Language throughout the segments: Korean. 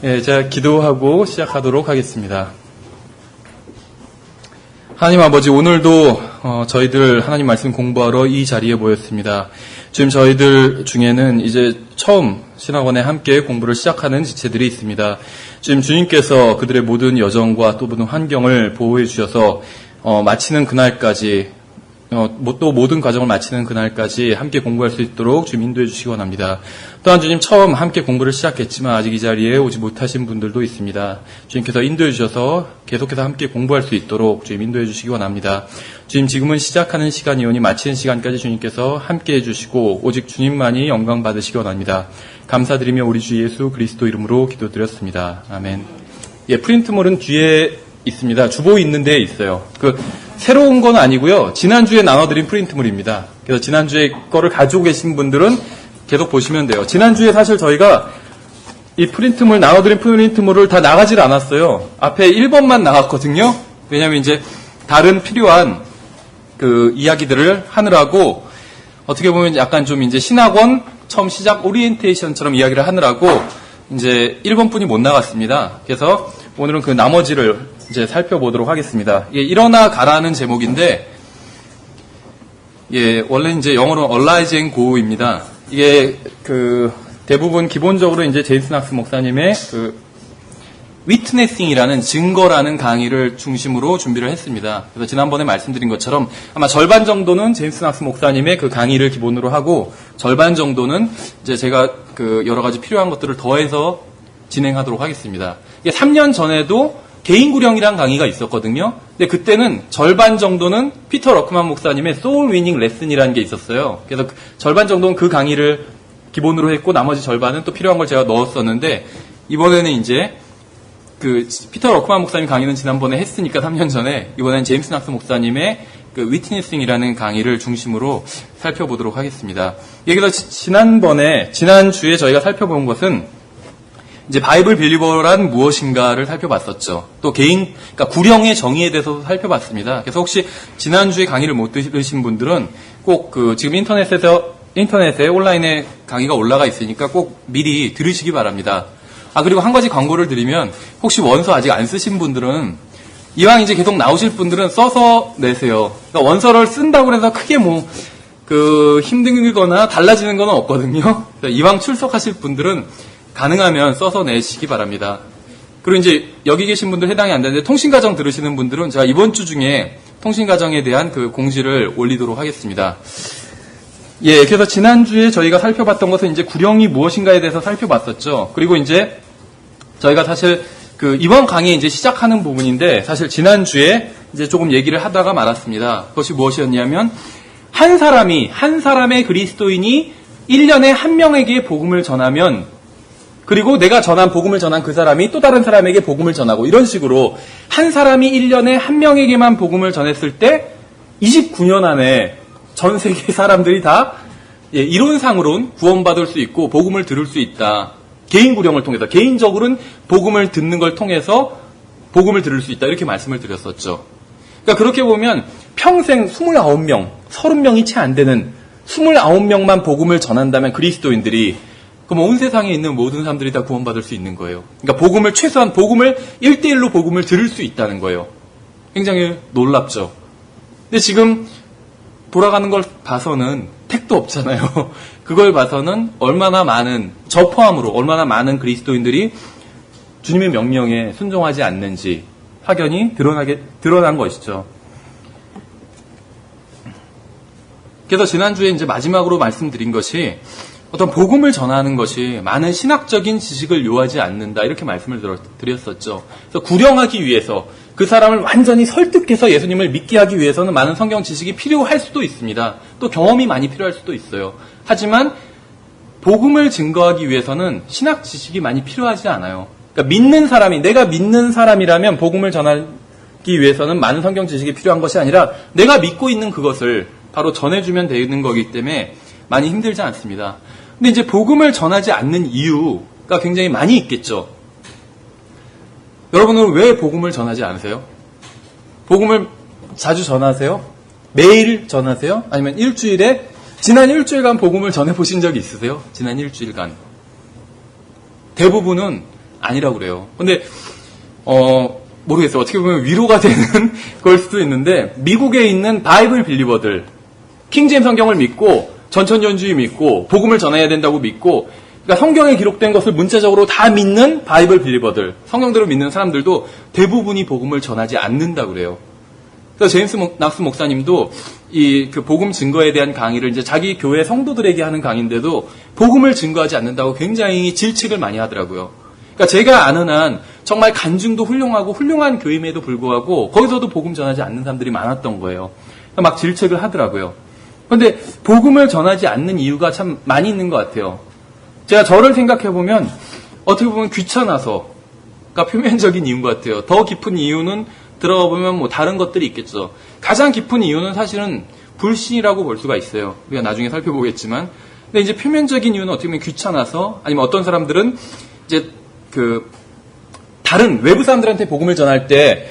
제가 기도하고 시작하도록 하겠습니다. 하나님 아버지, 오늘도 저희들 하나님 말씀 공부하러 이 자리에 모였습니다. 지금 저희들 중에는 이제 처음 신학원에 함께 공부를 시작하는 지체들이 있습니다. 지금 주님께서 그들의 모든 여정과 또 모든 환경을 보호해 주셔서 마치는 그날까지 또 모든 과정을 마치는 그날까지 함께 공부할 수 있도록 주님 인도해 주시기 원합니다. 또한 주님 처음 함께 공부를 시작했지만 아직 이 자리에 오지 못하신 분들도 있습니다. 주님께서 인도해 주셔서 계속해서 함께 공부할 수 있도록 주님 인도해 주시기 원합니다. 주님, 지금은 시작하는 시간이오니 마치는 시간까지 주님께서 함께 해주시고 오직 주님만이 영광 받으시기 원합니다. 감사드리며 우리 주 예수 그리스도 이름으로 기도드렸습니다. 아멘. 프린트물은 뒤에 있습니다. 주보에 있는 데에 있어요. 새로운 건 아니고요. 지난주에 나눠드린 프린트물입니다. 그래서 지난주에 거를 가지고 계신 분들은 계속 보시면 돼요. 지난주에 사실 저희가 이 프린트물, 나눠드린 프린트물을 다 나가질 않았어요. 앞에 1번만 나갔거든요. 왜냐면 이제 다른 필요한 이야기들을 하느라고 어떻게 보면 약간 좀 이제 신학원 처음 시작 오리엔테이션처럼 이야기를 하느라고 이제 1번뿐이 못 나갔습니다. 그래서 오늘은 그 나머지를 이제 살펴보도록 하겠습니다. 일어나 가라는 제목인데, 원래 이제 영어로 Arise and Go입니다. 이게 대부분 기본적으로 이제 제임스 낙스 목사님의 Witnessing이라는 증거라는 강의를 중심으로 준비를 했습니다. 그래서 지난번에 말씀드린 것처럼 아마 절반 정도는 제임스 낙스 목사님의 그 강의를 기본으로 하고 절반 정도는 이제 제가 여러 가지 필요한 것들을 더해서 진행하도록 하겠습니다. 이게 3년 전에도 개인 구령이란 강의가 있었거든요. 근데 그때는 절반 정도는 피터 러크만 목사님의 소울 위닝 레슨이라는 게 있었어요. 그래서 절반 정도는 그 강의를 기본으로 했고 나머지 절반은 또 필요한 걸 제가 넣었었는데, 이번에는 이제 피터 러크만 목사님 강의는 지난번에 했으니까 3년 전에, 이번에는 제임스 낙스 목사님의 위트니싱이라는 강의를 중심으로 살펴보도록 하겠습니다. 여기서 지난주에 저희가 살펴본 것은 이제 바이블 빌리버란 무엇인가를 살펴봤었죠. 또 그러니까 구령의 정의에 대해서도 살펴봤습니다. 그래서 혹시 지난주에 강의를 못 들으신 분들은 꼭 지금 인터넷에 온라인에 강의가 올라가 있으니까 꼭 미리 들으시기 바랍니다. 그리고 한 가지 광고를 드리면, 혹시 원서 아직 안 쓰신 분들은 이왕 이제 계속 나오실 분들은 써서 내세요. 그러니까 원서를 쓴다고 해서 크게 힘들거나 달라지는 건 없거든요. 이왕 출석하실 분들은 가능하면 써서 내시기 바랍니다. 그리고 이제 여기 계신 분들 해당이 안 되는데 통신과정 들으시는 분들은 제가 이번 주 중에 통신과정에 대한 공지를 올리도록 하겠습니다. 그래서 지난주에 저희가 살펴봤던 것은 이제 구령이 무엇인가에 대해서 살펴봤었죠. 그리고 이제 저희가 사실 이번 강의 이제 시작하는 부분인데, 사실 지난주에 이제 조금 얘기를 하다가 말았습니다. 그것이 무엇이었냐면, 한 사람의 그리스도인이 1년에 한 명에게 복음을 전하면, 그리고 내가 복음을 전한 그 사람이 또 다른 사람에게 복음을 전하고, 이런 식으로 한 사람이 1년에 한 명에게만 복음을 전했을 때 29년 안에 전 세계 사람들이 다 이론상으로는 구원받을 수 있고 복음을 들을 수 있다. 개인 구령을 통해서, 개인적으로는 복음을 듣는 걸 통해서 복음을 들을 수 있다. 이렇게 말씀을 드렸었죠. 그러니까 그렇게 보면 평생 29명, 30명이 채 안 되는 29명만 복음을 전한다면 그리스도인들이, 그럼 온 세상에 있는 모든 사람들이 다 구원받을 수 있는 거예요. 그러니까 최소한 복음을 1대1로 복음을 들을 수 있다는 거예요. 굉장히 놀랍죠. 근데 지금 돌아가는 걸 봐서는 택도 없잖아요. 그걸 봐서는 저 포함으로 얼마나 많은 그리스도인들이 주님의 명령에 순종하지 않는지 확연히 드러난 것이죠. 그래서 지난주에 이제 마지막으로 말씀드린 것이, 어떤 복음을 전하는 것이 많은 신학적인 지식을 요하지 않는다, 이렇게 말씀을 드렸었죠. 그래서 구령하기 위해서, 그 사람을 완전히 설득해서 예수님을 믿게 하기 위해서는 많은 성경 지식이 필요할 수도 있습니다. 또 경험이 많이 필요할 수도 있어요. 하지만 복음을 증거하기 위해서는 신학 지식이 많이 필요하지 않아요. 그러니까 내가 믿는 사람이라면 복음을 전하기 위해서는 많은 성경 지식이 필요한 것이 아니라 내가 믿고 있는 그것을 바로 전해주면 되는 거기 때문에 많이 힘들지 않습니다. 근데 이제 복음을 전하지 않는 이유가 굉장히 많이 있겠죠. 여러분은 왜 복음을 전하지 않으세요? 복음을 자주 전하세요? 매일 전하세요? 아니면 일주일에 지난 일주일간 복음을 전해보신 적이 있으세요? 지난 일주일간. 대부분은 아니라고 그래요. 근데 모르겠어요. 어떻게 보면 위로가 되는 걸 수도 있는데 미국에 있는 바이블 빌리버들, 킹제임 성경을 믿고 전천전주의 믿고 복음을 전해야 된다고 믿고, 그러니까 성경에 기록된 것을 문자적으로 다 믿는 바이블 빌리버들, 성경대로 믿는 사람들도 대부분이 복음을 전하지 않는다고 그래요. 그래서 제임스 낙스 목사님도 그 복음 증거에 대한 강의를 이제 자기 교회 성도들에게 하는 강의인데도 복음을 증거하지 않는다고 굉장히 질책을 많이 하더라고요. 그러니까 제가 아는 한 정말 간증도 훌륭하고 훌륭한 교임에도 불구하고 거기서도 복음 전하지 않는 사람들이 많았던 거예요. 막 질책을 하더라고요. 그런데 복음을 전하지 않는 이유가 참 많이 있는 것 같아요. 제가 저를 생각해보면 어떻게 보면 귀찮아서가 표면적인 이유인 것 같아요. 더 깊은 이유는 들어가 보면 뭐 다른 것들이 있겠죠. 가장 깊은 이유는 사실은 불신이라고 볼 수가 있어요. 우리가 나중에 살펴보겠지만. 근데 이제 표면적인 이유는 어떻게 보면 귀찮아서, 아니면 어떤 사람들은 이제 다른 외부 사람들한테 복음을 전할 때,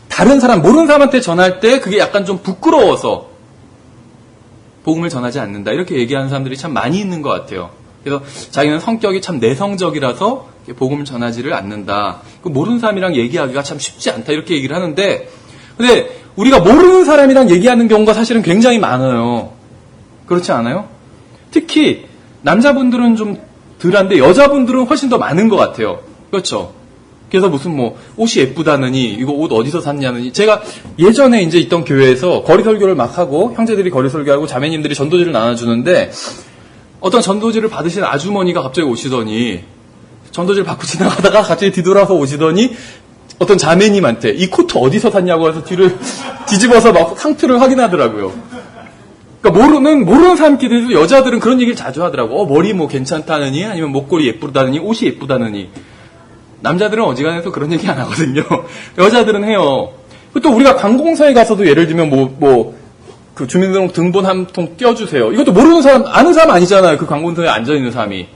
다른 사람, 모르는 사람한테 전할 때 그게 약간 좀 부끄러워서 복음을 전하지 않는다. 이렇게 얘기하는 사람들이 참 많이 있는 것 같아요. 그래서 자기는 성격이 참 내성적이라서 복음을 전하지를 않는다. 모르는 사람이랑 얘기하기가 참 쉽지 않다. 이렇게 얘기를 하는데, 근데 우리가 모르는 사람이랑 얘기하는 경우가 사실은 굉장히 많아요. 그렇지 않아요? 특히 남자분들은 좀 덜한데 여자분들은 훨씬 더 많은 것 같아요. 그렇죠? 그래서 무슨 뭐 옷이 예쁘다느니, 이거 옷 어디서 샀냐느니, 제가 예전에 이제 있던 교회에서 거리 설교를 막 하고 형제들이 거리 설교하고 자매님들이 전도지를 나눠주는데, 어떤 전도지를 받으신 아주머니가 갑자기 오시더니, 전도지를 받고 지나가다가 갑자기 뒤돌아서 오시더니 어떤 자매님한테 이 코트 어디서 샀냐고 해서 뒤를 뒤집어서 막 상표를 확인하더라고요. 그러니까 모르는 사람끼리도 여자들은 그런 얘기를 자주 하더라고. 머리 뭐 괜찮다느니, 아니면 목걸이 예쁘다느니, 옷이 예쁘다느니. 남자들은 어지간해서 그런 얘기 안 하거든요. 여자들은 해요. 또 우리가 관공서에 가서도 예를 들면 그 주민등록 등본 한 통 띄워주세요. 이것도 모르는 사람, 아는 사람 아니잖아요. 그 관공서에 앉아있는 사람이.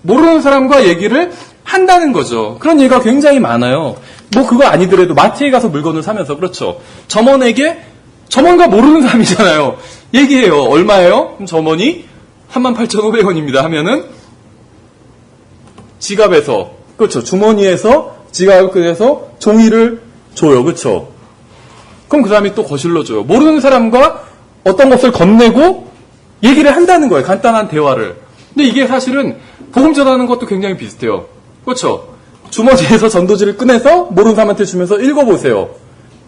모르는 사람과 얘기를 한다는 거죠. 그런 얘기가 굉장히 많아요. 뭐 그거 아니더라도 마트에 가서 물건을 사면서, 그렇죠. 점원과 모르는 사람이잖아요. 얘기해요. 얼마예요? 그럼 점원이 38,500원입니다 하면은 지갑에서, 그렇죠. 주머니에서 지갑을 꺼내서 종이를 줘요. 그렇죠. 그럼 그 사람이 또 거실로 줘요. 모르는 사람과 어떤 것을 건네고 얘기를 한다는 거예요. 간단한 대화를. 근데 이게 사실은 복음 전하는 것도 굉장히 비슷해요. 그렇죠. 주머니에서 전도지를 꺼내서 모르는 사람한테 주면서 읽어보세요.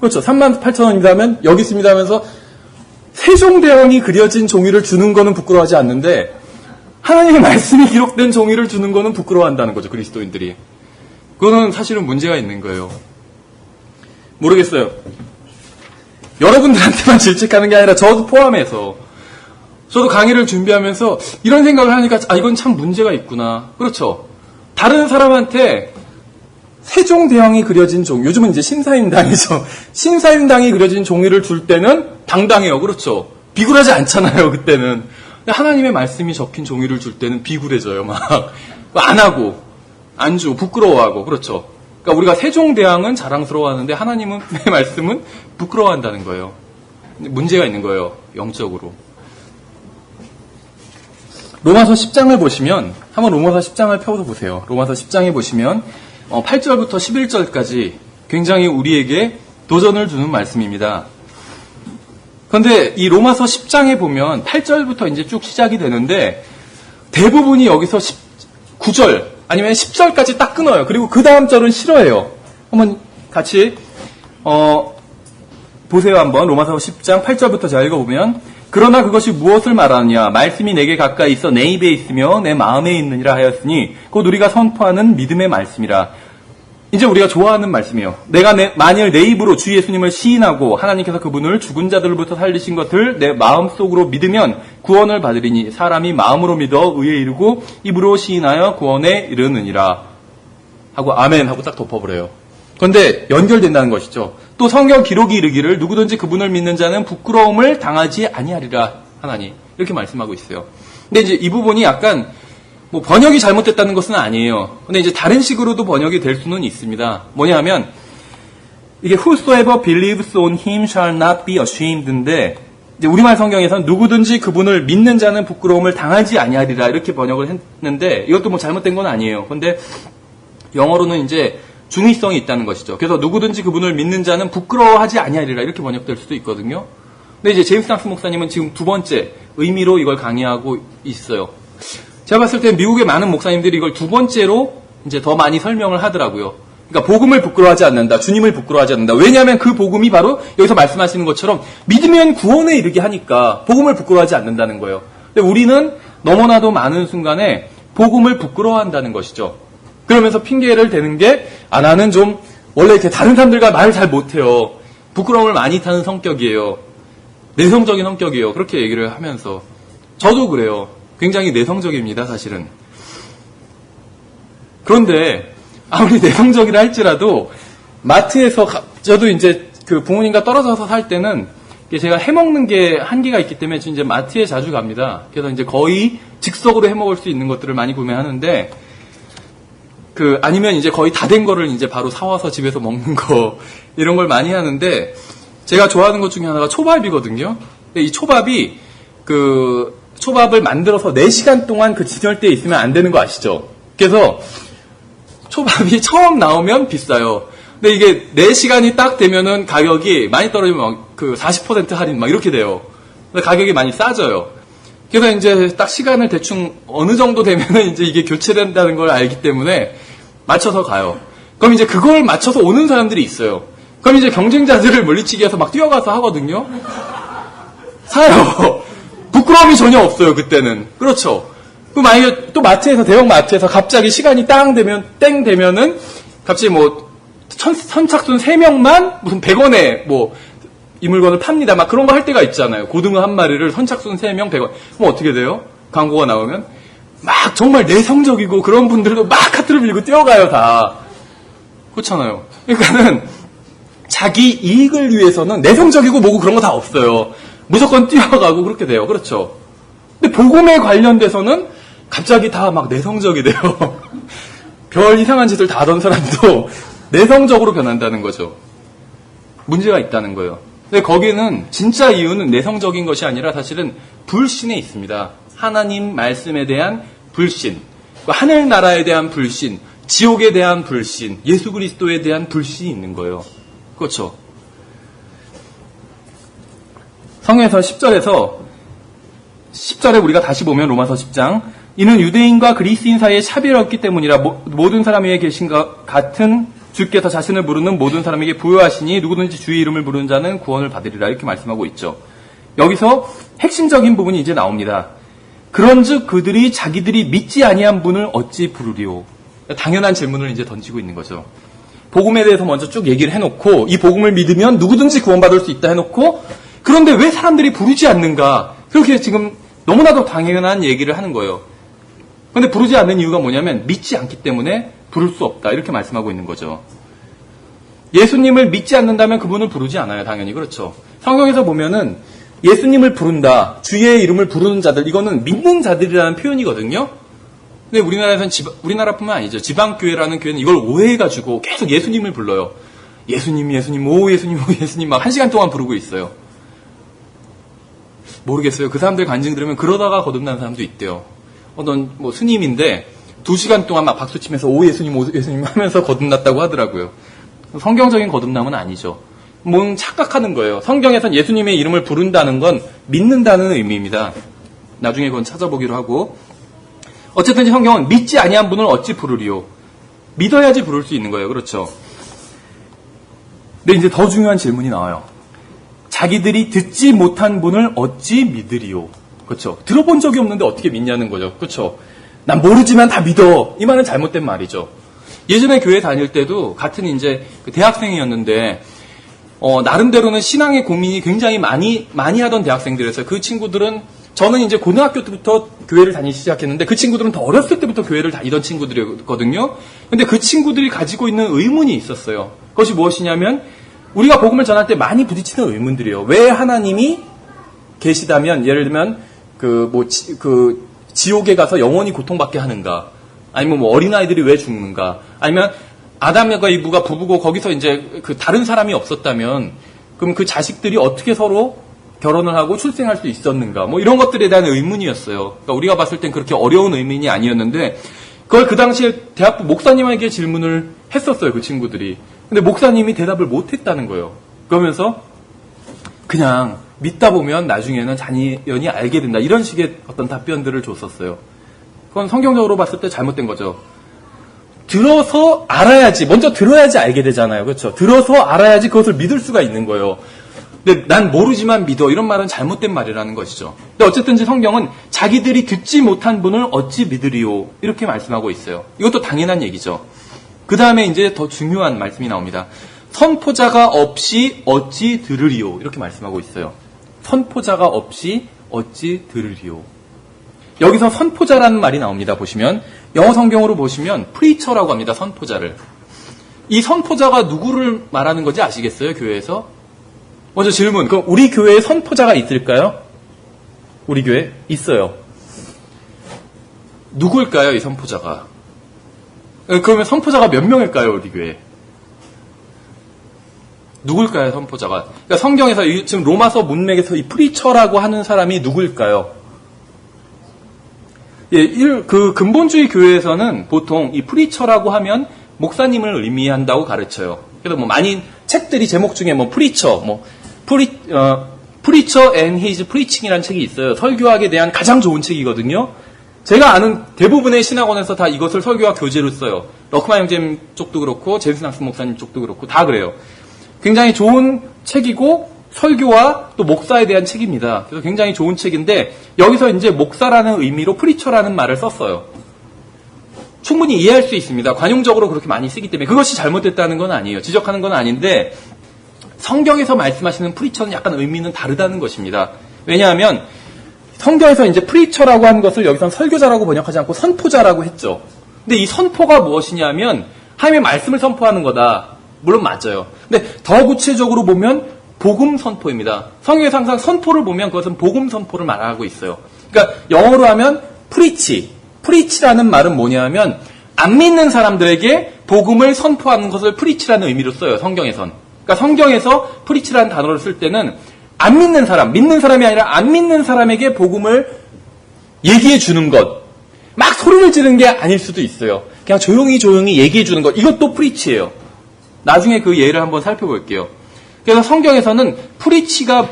그렇죠. 38,000원입니다 하면 여기 있습니다 하면서 세종대왕이 그려진 종이를 주는 거는 부끄러워하지 않는데, 하나님의 말씀이 기록된 종이를 주는 거는 부끄러워한다는 거죠. 그리스도인들이. 그거는 사실은 문제가 있는 거예요. 모르겠어요. 여러분들한테만 질책하는 게 아니라 저도 포함해서, 저도 강의를 준비하면서 이런 생각을 하니까 이건 참 문제가 있구나. 그렇죠. 다른 사람한테 세종대왕이 그려진 종이, 요즘은 이제 신사임당이죠. 신사임당이 그려진 종이를 줄 때는 당당해요. 그렇죠. 비굴하지 않잖아요. 그때는. 하나님의 말씀이 적힌 종이를 줄 때는 비굴해져요. 막 안 하고 안 주고 부끄러워하고. 그렇죠. 그러니까 우리가 세종대왕은 자랑스러워하는데 하나님의 말씀은 부끄러워한다는 거예요. 문제가 있는 거예요. 영적으로. 로마서 10장을 보시면, 한번 로마서 10장을 펴서 보세요. 로마서 10장에 보시면 8절부터 11절까지 굉장히 우리에게 도전을 주는 말씀입니다. 그런데 이 로마서 10장에 보면 8절부터 이제 쭉 시작이 되는데 대부분이 여기서 9절 아니면 10절까지 딱 끊어요. 그리고 그 다음 절은 싫어해요. 한번 같이 보세요. 한번 로마서 10장 8절부터 제가 읽어보면, 그러나 그것이 무엇을 말하느냐, 말씀이 내게 가까이 있어 내 입에 있으며 내 마음에 있느니라 하였으니 곧 우리가 선포하는 믿음의 말씀이라. 이제 우리가 좋아하는 말씀이에요. 내가 만일 내 입으로 주 예수님을 시인하고 하나님께서 그분을 죽은 자들로부터 살리신 것을 내 마음속으로 믿으면 구원을 받으리니 사람이 마음으로 믿어 의에 이르고 입으로 시인하여 구원에 이르느니라 하고 아멘 하고 딱 덮어버려요. 그런데 연결된다는 것이죠. 또 성경 기록이 이르기를 누구든지 그분을 믿는 자는 부끄러움을 당하지 아니하리라 하나니, 이렇게 말씀하고 있어요. 근데 이제 이 부분이 약간 뭐 번역이 잘못됐다는 것은 아니에요. 근데 이제 다른 식으로도 번역이 될 수는 있습니다. 뭐냐면 이게 whosoever believes on him shall not be ashamed인데, 이제 우리말 성경에서는 누구든지 그분을 믿는 자는 부끄러움을 당하지 아니하리라 이렇게 번역을 했는데, 이것도 뭐 잘못된 건 아니에요. 근데 영어로는 이제 중의성이 있다는 것이죠. 그래서 누구든지 그분을 믿는 자는 부끄러워하지 아니하리라 이렇게 번역될 수도 있거든요. 근데 이제 제임스 낙스 목사님은 지금 두 번째 의미로 이걸 강의하고 있어요. 제가 봤을 때 미국의 많은 목사님들이 이걸 두 번째로 이제 더 많이 설명을 하더라고요. 그러니까 복음을 부끄러워하지 않는다. 주님을 부끄러워하지 않는다. 왜냐하면 그 복음이 바로 여기서 말씀하시는 것처럼 믿으면 구원에 이르게 하니까 복음을 부끄러워하지 않는다는 거예요. 근데 우리는 너무나도 많은 순간에 복음을 부끄러워한다는 것이죠. 그러면서 핑계를 대는 게 나는 좀 원래 이렇게 다른 사람들과 말을 잘 못해요. 부끄러움을 많이 타는 성격이에요. 내성적인 성격이에요. 그렇게 얘기를 하면서 저도 그래요. 굉장히 내성적입니다, 사실은. 그런데 아무리 내성적이라 할지라도 마트에서 저도 이제 그 부모님과 떨어져서 살 때는 제가 해먹는 게 한계가 있기 때문에 이제 마트에 자주 갑니다. 그래서 이제 거의 즉석으로 해먹을 수 있는 것들을 많이 구매하는데 아니면 이제 거의 다 된 거를 이제 바로 사와서 집에서 먹는 거 이런 걸 많이 하는데 제가 좋아하는 것 중에 하나가 초밥이거든요. 근데 이 초밥이 초밥을 만들어서 4시간 동안 그 진열대에 있으면 안 되는 거 아시죠? 그래서 초밥이 처음 나오면 비싸요. 근데 이게 4시간이 딱 되면은 가격이 많이 떨어지면 40% 할인 막 이렇게 돼요. 근데 가격이 많이 싸져요. 그래서 이제 딱 시간을 대충 어느 정도 되면은 이제 이게 교체된다는 걸 알기 때문에 맞춰서 가요. 그럼 이제 그걸 맞춰서 오는 사람들이 있어요. 그럼 이제 경쟁자들을 물리치기 위해서 막 뛰어가서 하거든요. 사요. 부끄러움이 전혀 없어요, 그때는. 그렇죠. 그 만약에 또 마트에서, 대형 마트에서 갑자기 시간이 땡 되면은 갑자기 선착순 3명만 무슨 100원에 이 물건을 팝니다. 막 그런 거 할 때가 있잖아요. 고등어 한 마리를 선착순 3명 100원. 그럼 어떻게 돼요? 광고가 나오면? 막 정말 내성적이고 그런 분들도 막 카트를 밀고 뛰어가요, 다. 그렇잖아요. 그러니까는 자기 이익을 위해서는 내성적이고 뭐고 그런 거 다 없어요. 무조건 뛰어가고 그렇게 돼요. 그렇죠. 근데 복음에 관련돼서는 갑자기 다 막 내성적이 돼요. 별 이상한 짓을 다 하던 사람도 내성적으로 변한다는 거죠. 문제가 있다는 거예요. 근데 거기는 진짜 이유는 내성적인 것이 아니라 사실은 불신에 있습니다. 하나님 말씀에 대한 불신, 하늘나라에 대한 불신, 지옥에 대한 불신, 예수 그리스도에 대한 불신이 있는 거예요. 그렇죠. 성경에서 10절에 우리가 다시 보면 로마서 10장 이는 유대인과 그리스인 사이에 차별이 없기 때문이라 모든 사람 위에 계신 것 같은 주께서 자신을 부르는 모든 사람에게 부여하시니 누구든지 주의 이름을 부르는 자는 구원을 받으리라 이렇게 말씀하고 있죠. 여기서 핵심적인 부분이 이제 나옵니다. 그런즉 그들이 자기들이 믿지 아니한 분을 어찌 부르리오. 당연한 질문을 이제 던지고 있는 거죠. 복음에 대해서 먼저 쭉 얘기를 해놓고 이 복음을 믿으면 누구든지 구원받을 수 있다 해놓고 그런데 왜 사람들이 부르지 않는가? 그렇게 지금 너무나도 당연한 얘기를 하는 거예요. 그런데 부르지 않는 이유가 뭐냐면 믿지 않기 때문에 부를 수 없다 이렇게 말씀하고 있는 거죠. 예수님을 믿지 않는다면 그분을 부르지 않아요. 당연히 그렇죠. 성경에서 보면은 예수님을 부른다, 주의 이름을 부르는 자들 이거는 믿는 자들이라는 표현이거든요. 근데 우리나라에서는 우리나라뿐만 아니죠. 지방교회라는 교회는 이걸 오해해가지고 계속 예수님을 불러요. 예수님, 오 예수님, 오 예수님 막 1시간 동안 부르고 있어요. 모르겠어요. 그 사람들 간증 들으면 그러다가 거듭난 사람도 있대요. 어떤 스님인데 2시간 동안 막 박수치면서 오 예수님 하면서 거듭났다고 하더라고요. 성경적인 거듭남은 아니죠. 착각하는 거예요. 성경에선 예수님의 이름을 부른다는 건 믿는다는 의미입니다. 나중에 그건 찾아보기로 하고 어쨌든 성경은 믿지 아니한 분을 어찌 부르리오. 믿어야지 부를 수 있는 거예요. 그렇죠. 근데 이제 더 중요한 질문이 나와요. 자기들이 듣지 못한 분을 어찌 믿으리오. 그렇죠. 들어본 적이 없는데 어떻게 믿냐는 거죠. 그렇죠. 난 모르지만 다 믿어. 이 말은 잘못된 말이죠. 예전에 교회 다닐 때도 같은 이제 대학생이었는데 나름대로는 신앙의 고민이 굉장히 많이 하던 대학생들이었어요. 그 친구들은 저는 이제 고등학교 때부터 교회를 다니기 시작했는데 그 친구들은 더 어렸을 때부터 교회를 다니던 친구들이었거든요. 근데 그 친구들이 가지고 있는 의문이 있었어요. 그것이 무엇이냐면 우리가 복음을 전할 때 많이 부딪히는 의문들이에요. 왜 하나님이 계시다면 예를 들면 지옥에 가서 영원히 고통받게 하는가? 아니면 어린아이들이 왜 죽는가? 아니면 아담과 이브가 부부고 거기서 이제 다른 사람이 없었다면 그럼 그 자식들이 어떻게 서로 결혼을 하고 출생할 수 있었는가? 이런 것들에 대한 의문이었어요. 그러니까 우리가 봤을 땐 그렇게 어려운 의문이 아니었는데 그걸 그 당시에 대학부 목사님에게 질문을 했었어요, 그 친구들이. 근데 목사님이 대답을 못했다는 거예요. 그러면서 그냥 믿다 보면 나중에는 자연히 알게 된다. 이런 식의 어떤 답변들을 줬었어요. 그건 성경적으로 봤을 때 잘못된 거죠. 들어서 알아야지, 먼저 들어야지 알게 되잖아요. 그렇죠? 들어서 알아야지 그것을 믿을 수가 있는 거예요. 근데 난 모르지만 믿어. 이런 말은 잘못된 말이라는 것이죠. 근데 어쨌든지 성경은 자기들이 듣지 못한 분을 어찌 믿으리요. 이렇게 말씀하고 있어요. 이것도 당연한 얘기죠. 그 다음에 이제 더 중요한 말씀이 나옵니다. 선포자가 없이 어찌 들으리요. 이렇게 말씀하고 있어요. 선포자가 없이 어찌 들으리요. 여기서 선포자라는 말이 나옵니다. 보시면 영어 성경으로 보시면 프리처라고 합니다. 선포자를. 이 선포자가 누구를 말하는 건지 아시겠어요? 교회에서? 먼저 질문. 그럼 우리 교회에 선포자가 있을까요? 우리 교회 있어요. 누구일까요? 이 선포자가. 그러면 선포자가 몇 명일까요? 우리 교회. 누굴까요? 선포자가. 그러니까 성경에서 지금 로마서 문맥에서 이 프리처라고 하는 사람이 누구일까요? 예, 그 근본주의 교회에서는 보통 이 프리처라고 하면 목사님을 의미한다고 가르쳐요. 그래서 뭐 많이 책들이 제목 중에 뭐 프리처, 프리처 and his preaching이라는 책이 있어요. 설교학에 대한 가장 좋은 책이거든요. 제가 아는 대부분의 신학원에서 다 이것을 설교학 교재로 써요. 러크만 형제님 쪽도 그렇고 제임스 낙스 목사님 쪽도 그렇고 다 그래요. 굉장히 좋은 책이고 설교와 또 목사에 대한 책입니다. 그래서 굉장히 좋은 책인데 여기서 이제 목사라는 의미로 프리처라는 말을 썼어요. 충분히 이해할 수 있습니다. 관용적으로 그렇게 많이 쓰기 때문에 그것이 잘못됐다는 건 아니에요. 지적하는 건 아닌데 성경에서 말씀하시는 프리처는 약간 의미는 다르다는 것입니다. 왜냐하면 성경에서 이제 프리처라고 하는 것을 여기서는 설교자라고 번역하지 않고 선포자라고 했죠. 근데 이 선포가 무엇이냐면 하나님의 말씀을 선포하는 거다. 물론 맞아요. 근데 더 구체적으로 보면 복음 선포입니다. 성경에서 항상 선포를 보면 그것은 복음 선포를 말하고 있어요. 그러니까 영어로 하면 프리치. 프리치라는 말은 뭐냐면 안 믿는 사람들에게 복음을 선포하는 것을 프리치라는 의미로 써요. 성경에선. 그러니까 성경에서 프리치라는 단어를 쓸 때는 안 믿는 사람, 믿는 사람이 아니라 안 믿는 사람에게 복음을 얘기해 주는 것. 막 소리를 지르는 게 아닐 수도 있어요. 그냥 조용히 얘기해 주는 것. 이것도 프리치예요. 나중에 그 예를 한번 살펴볼게요. 그래서 성경에서는 프리치가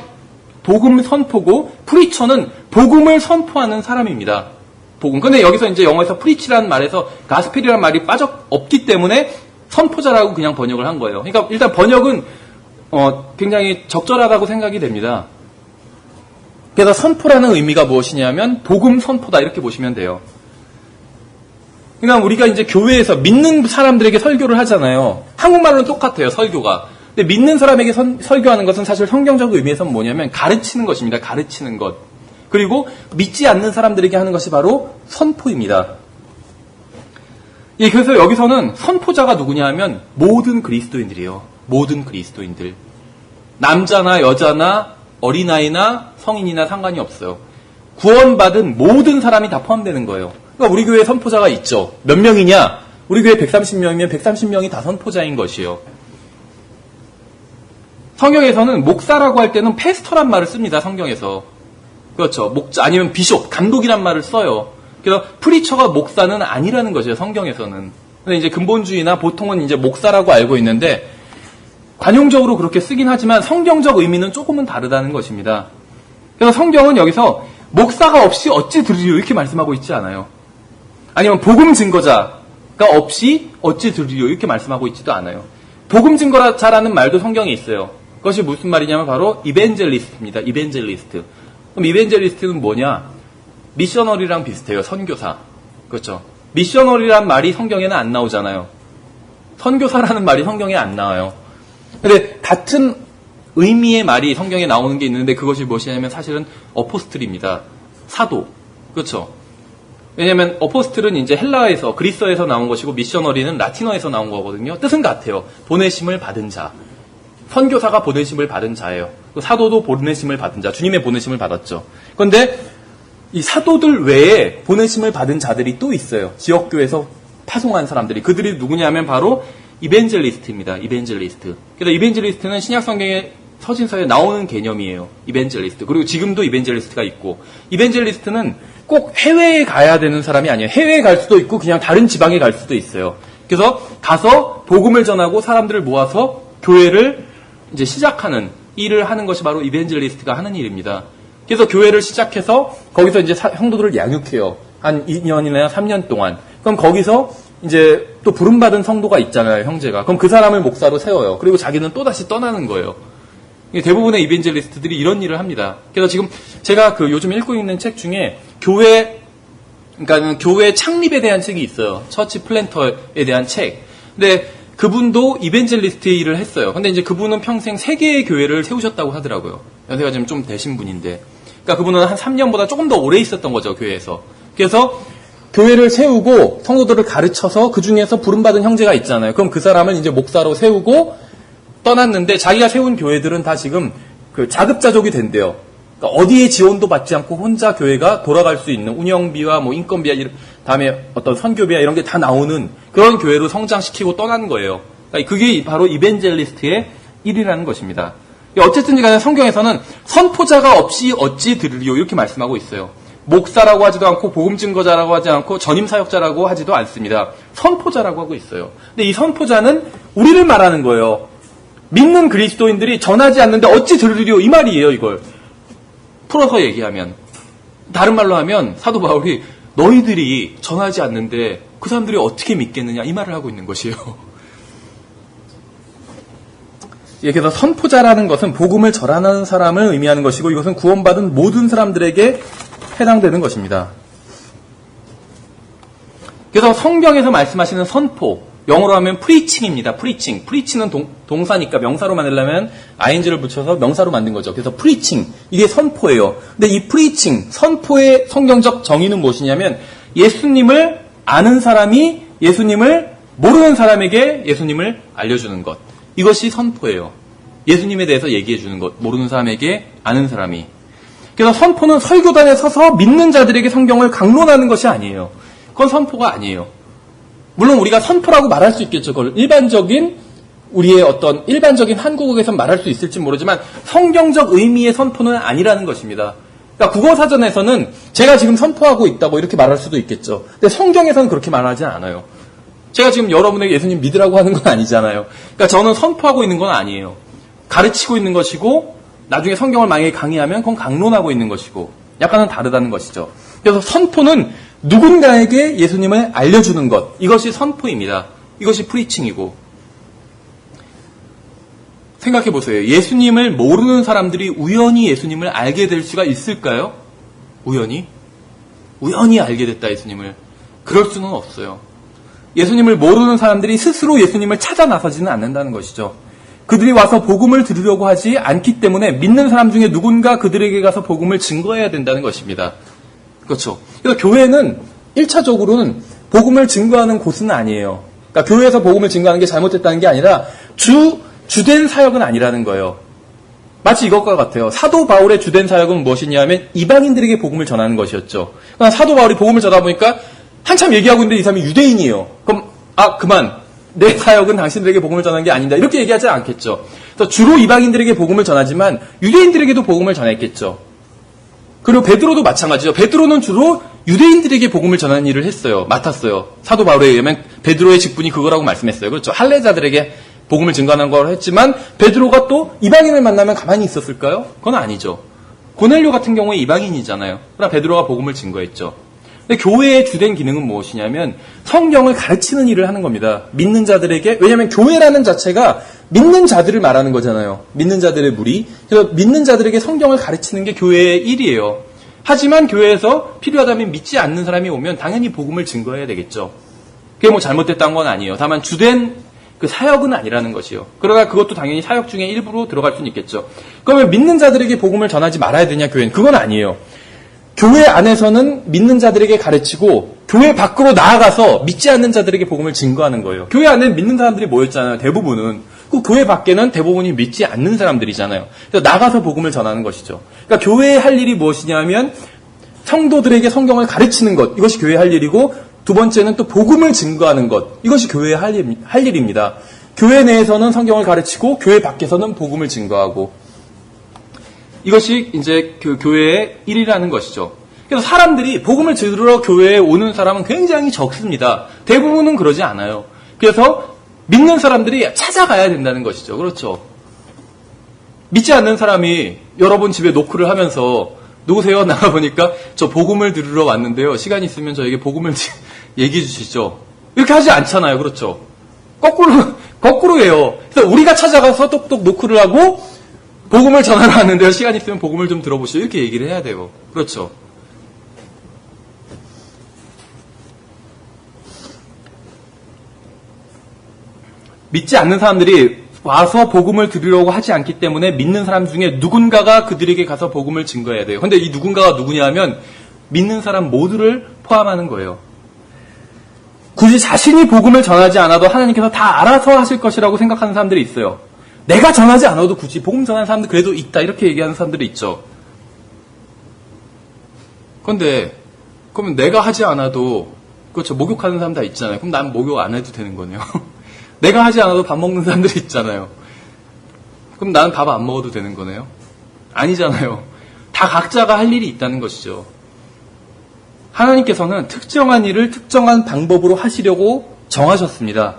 복음 선포고 프리처는 복음을 선포하는 사람입니다. 복음. 근데 여기서 이제 영어에서 프리치라는 말에서 가스펠이라는 말이 없기 때문에 선포자라고 그냥 번역을 한 거예요. 그러니까 일단 번역은 굉장히 적절하다고 생각이 됩니다. 그래서 선포라는 의미가 무엇이냐면 복음 선포다 이렇게 보시면 돼요. 그러니까 우리가 이제 교회에서 믿는 사람들에게 설교를 하잖아요. 한국말로는 똑같아요. 설교가. 근데 믿는 사람에게 설교하는 것은 사실 성경적 의미에서는 뭐냐면 가르치는 것입니다. 가르치는 것. 그리고 믿지 않는 사람들에게 하는 것이 바로 선포입니다. 예, 그래서 여기서는 선포자가 누구냐 하면 모든 그리스도인들이에요. 모든 그리스도인들. 남자나 여자나 어린아이나 성인이나 상관이 없어요. 구원받은 모든 사람이 다 포함되는 거예요. 그러니까 우리 교회에 선포자가 있죠. 몇 명이냐? 우리 교회 130명이면 130명이 다 선포자인 것이에요. 성경에서는 목사라고 할 때는 패스터란 말을 씁니다. 성경에서. 그렇죠. 목자 아니면 비숍, 감독이란 말을 써요. 그래서 프리처가 목사는 아니라는 것이에요. 성경에서는. 근데 이제 근본주의나 보통은 이제 목사라고 알고 있는데 관용적으로 그렇게 쓰긴 하지만 성경적 의미는 조금은 다르다는 것입니다. 그래서 성경은 여기서 목사가 없이 어찌 들으리요 이렇게 말씀하고 있지 않아요. 아니면 복음 증거자가 없이 어찌 들으리요 이렇게 말씀하고 있지도 않아요. 복음 증거자라는 말도 성경에 있어요. 그것이 무슨 말이냐면 바로 이벤젤리스트입니다. 이벤젤리스트. 그럼 이벤젤리스트는 뭐냐? 미셔너리랑 비슷해요. 선교사. 그렇죠. 미셔너리란 말이 성경에는 안 나오잖아요. 선교사라는 말이 성경에 안 나와요. 근데 같은 의미의 말이 성경에 나오는 게 있는데 그것이 무엇이냐면 사실은 어포스틀입니다. 사도. 그렇죠. 왜냐하면 어포스틀은 이제 헬라에서 그리스어에서 나온 것이고 미셔너리는 라틴어에서 나온 거거든요. 뜻은 같아요. 보내심을 받은 자. 선교사가 보내심을 받은 자예요. 사도도 보내심을 받은 자. 주님의 보내심을 받았죠. 그런데 이 사도들 외에 보내심을 받은 자들이 또 있어요. 지역교회에서 파송한 사람들이. 그들이 누구냐면 바로 이벤젤리스트입니다. 이벤젤리스트. 그래서 이벤젤리스트는 신약성경에 서신서에 나오는 개념이에요. 이벤젤리스트. 그리고 지금도 이벤젤리스트가 있고, 이벤젤리스트는 꼭 해외에 가야 되는 사람이 아니에요. 해외에 갈 수도 있고 그냥 다른 지방에 갈 수도 있어요. 그래서 가서 복음을 전하고 사람들을 모아서 교회를 이제 시작하는 일을 하는 것이 바로 이벤젤리스트가 하는 일입니다. 그래서 교회를 시작해서 거기서 이제 성도들을 양육해요. 한 2년이나 3년 동안. 그럼 거기서 이제 또 부름받은 성도가 있잖아요, 형제가. 그럼 그 사람을 목사로 세워요. 그리고 자기는 또다시 떠나는 거예요. 대부분의 이벤젤리스트들이 이런 일을 합니다. 그래서 지금 제가 그 요즘 읽고 있는 책 중에 그러니까 교회 창립에 대한 책이 있어요. 처치 플랜터에 대한 책. 근데 그분도 이벤젤리스트의 일을 했어요. 근데 이제 그분은 평생 3개의 교회를 세우셨다고 하더라고요. 연세가 지금 좀 되신 분인데. 그러니까 그분은 한 3년보다 조금 더 오래 있었던 거죠, 교회에서. 그래서 교회를 세우고 성도들을 가르쳐서 그 중에서 부름받은 형제가 있잖아요. 그럼 그 사람을 이제 목사로 세우고 떠났는데 자기가 세운 교회들은 다 지금 그 자급자족이 된대요. 그러니까 어디에 지원도 받지 않고 혼자 교회가 돌아갈 수 있는 운영비와 뭐 인건비와 다음에 어떤 선교비와 이런 게 다 나오는 그런 교회로 성장시키고 떠난 거예요. 그러니까 그게 바로 이벤젤리스트의 일이라는 것입니다. 어쨌든 간에 성경에서는 선포자가 없이 어찌 들으리요 이렇게 말씀하고 있어요. 목사라고 하지도 않고 복음 증거자라고 하지 않고 전임 사역자라고 하지도 않습니다. 선포자라고 하고 있어요. 근데 이 선포자는 우리를 말하는 거예요. 믿는 그리스도인들이 전하지 않는데 어찌 들으리요 이 말이에요. 이걸 풀어서 얘기하면, 다른 말로 하면 사도 바울이 너희들이 전하지 않는데 그 사람들이 어떻게 믿겠느냐 이 말을 하고 있는 것이에요. 그래서 선포자라는 것은 복음을 전하는 사람을 의미하는 것이고 이것은 구원받은 모든 사람들에게 해당되는 것입니다. 그래서 성경에서 말씀하시는 선포, 영어로 하면 preaching입니다. preaching. preach는 동사니까 명사로 만들려면 ing를 붙여서 명사로 만든 거죠. 그래서 preaching. 이게 선포예요. 근데 이 preaching, 선포의 성경적 정의는 무엇이냐면 예수님을 아는 사람이 예수님을 모르는 사람에게 예수님을 알려주는 것. 이것이 선포예요. 예수님에 대해서 얘기해 주는 것. 모르는 사람에게 아는 사람이. 그래서 선포는 설교단에 서서 믿는 자들에게 성경을 강론하는 것이 아니에요. 그건 선포가 아니에요. 물론 우리가 선포라고 말할 수 있겠죠. 그걸 우리의 어떤 일반적인 한국어에서 말할 수 있을지 모르지만 성경적 의미의 선포는 아니라는 것입니다. 그러니까 국어사전에서는 제가 지금 선포하고 있다고 이렇게 말할 수도 있겠죠. 근데 성경에서는 그렇게 말하지 않아요. 제가 지금 여러분에게 예수님 믿으라고 하는 건 아니잖아요. 그러니까 저는 선포하고 있는 건 아니에요. 가르치고 있는 것이고 나중에 성경을 만약에 강의하면 그건 강론하고 있는 것이고 약간은 다르다는 것이죠. 그래서 선포는 누군가에게 예수님을 알려주는 것, 이것이 선포입니다. 이것이 프리칭이고. 생각해 보세요. 예수님을 모르는 사람들이 우연히 예수님을 알게 될 수가 있을까요? 우연히 알게 됐다, 예수님을. 그럴 수는 없어요. 예수님을 모르는 사람들이 스스로 예수님을 찾아 나서지는 않는다는 것이죠. 그들이 와서 복음을 들으려고 하지 않기 때문에 믿는 사람 중에 누군가 그들에게 가서 복음을 증거해야 된다는 것입니다. 그렇죠. 그래서 교회는 1차적으로는 복음을 증거하는 곳은 아니에요. 그러니까 교회에서 복음을 증거하는 게 잘못됐다는 게 아니라 주된 사역은 아니라는 거예요. 마치 이것과 같아요. 사도 바울의 주된 사역은 무엇이냐면 이방인들에게 복음을 전하는 것이었죠. 그러니까 사도 바울이 복음을 전하다 보니까 한참 얘기하고 있는데 이 사람이 유대인이에요. 그럼 그만. 내 사역은 당신들에게 복음을 전하는 게 아니다. 이렇게 얘기하지 않겠죠. 그래서 주로 이방인들에게 복음을 전하지만 유대인들에게도 복음을 전했겠죠. 그리고 베드로도 마찬가지죠. 베드로는 주로 유대인들에게 복음을 전하는 일을 했어요. 맡았어요. 사도 바울에 의하면 베드로의 직분이 그거라고 말씀했어요. 그렇죠. 할례자들에게 복음을 증거하는 걸 했지만 베드로가 또 이방인을 만나면 가만히 있었을까요? 그건 아니죠. 고넬료 같은 경우에 이방인이잖아요. 그러나 베드로가 복음을 증거했죠. 근데 교회의 주된 기능은 무엇이냐면 성경을 가르치는 일을 하는 겁니다. 믿는 자들에게. 왜냐하면 교회라는 자체가 믿는 자들을 말하는 거잖아요. 믿는 자들의 무리. 그래서 믿는 자들에게 성경을 가르치는 게 교회의 일이에요. 하지만 교회에서 필요하다면 믿지 않는 사람이 오면 당연히 복음을 증거해야 되겠죠. 그게 뭐 잘못됐다는 건 아니에요. 다만 주된 그 사역은 아니라는 것이요. 그러나 그것도 당연히 사역 중에 일부로 들어갈 수는 있겠죠. 그러면 믿는 자들에게 복음을 전하지 말아야 되냐, 교회는? 그건 아니에요. 교회 안에서는 믿는 자들에게 가르치고 교회 밖으로 나아가서 믿지 않는 자들에게 복음을 증거하는 거예요. 교회 안에는 믿는 사람들이 모였잖아요. 대부분은. 그 교회 밖에는 대부분이 믿지 않는 사람들이잖아요. 그래서 나가서 복음을 전하는 것이죠. 그러니까 교회의 할 일이 무엇이냐면 성도들에게 성경을 가르치는 것. 이것이 교회의 할 일이고 두 번째는 또 복음을 증거하는 것. 이것이 교회의 할 일입니다. 교회 내에서는 성경을 가르치고 교회 밖에서는 복음을 증거하고 이것이 이제 그 교회의 일이라는 것이죠. 그래서 사람들이 복음을 들으러 교회에 오는 사람은 굉장히 적습니다. 대부분은 그러지 않아요. 그래서 믿는 사람들이 찾아가야 된다는 것이죠. 그렇죠. 믿지 않는 사람이 여러분 집에 노크를 하면서 누구세요? 나가보니까 저 복음을 들으러 왔는데요. 시간이 있으면 저에게 복음을 얘기해 주시죠. 이렇게 하지 않잖아요. 그렇죠. 거꾸로예요. 그래서 우리가 찾아가서 똑똑 노크를 하고 복음을 전하러 왔는데요. 시간 있으면 복음을 좀 들어보시죠. 이렇게 얘기를 해야 돼요. 그렇죠. 믿지 않는 사람들이 와서 복음을 들으려고 하지 않기 때문에 믿는 사람 중에 누군가가 그들에게 가서 복음을 증거해야 돼요. 근데 이 누군가가 누구냐 하면 믿는 사람 모두를 포함하는 거예요. 굳이 자신이 복음을 전하지 않아도 하나님께서 다 알아서 하실 것이라고 생각하는 사람들이 있어요. 내가 전하지 않아도 굳이 복음 전하는 사람들 그래도 있다 이렇게 얘기하는 사람들이 있죠. 그런데 그러면 내가 하지 않아도 그렇죠. 목욕하는 사람 다 있잖아요. 그럼 난 목욕 안 해도 되는 거네요. 내가 하지 않아도 밥 먹는 사람들이 있잖아요. 그럼 나는 밥 안 먹어도 되는 거네요? 아니잖아요. 다 각자가 할 일이 있다는 것이죠. 하나님께서는 특정한 일을 특정한 방법으로 하시려고 정하셨습니다.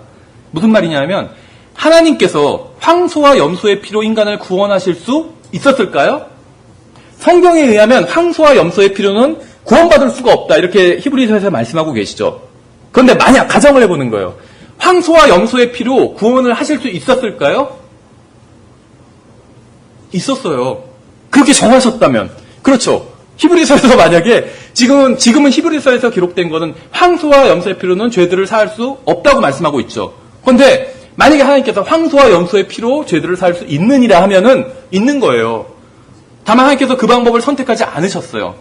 무슨 말이냐면 하나님께서 황소와 염소의 피로 인간을 구원하실 수 있었을까요? 성경에 의하면 황소와 염소의 피로는 구원받을 수가 없다. 이렇게 히브리서에서 말씀하고 계시죠. 그런데 만약 가정을 해보는 거예요. 황소와 염소의 피로 구원을 하실 수 있었을까요? 있었어요. 그렇게 정하셨다면. 그렇죠. 히브리서에서 만약에 지금은 히브리서에서 기록된 것은 황소와 염소의 피로는 죄들을 사할 수 없다고 말씀하고 있죠. 그런데 만약에 하나님께서 황소와 염소의 피로 죄들을 사할 수 있느니라 하면은 있는 거예요. 다만 하나님께서 그 방법을 선택하지 않으셨어요.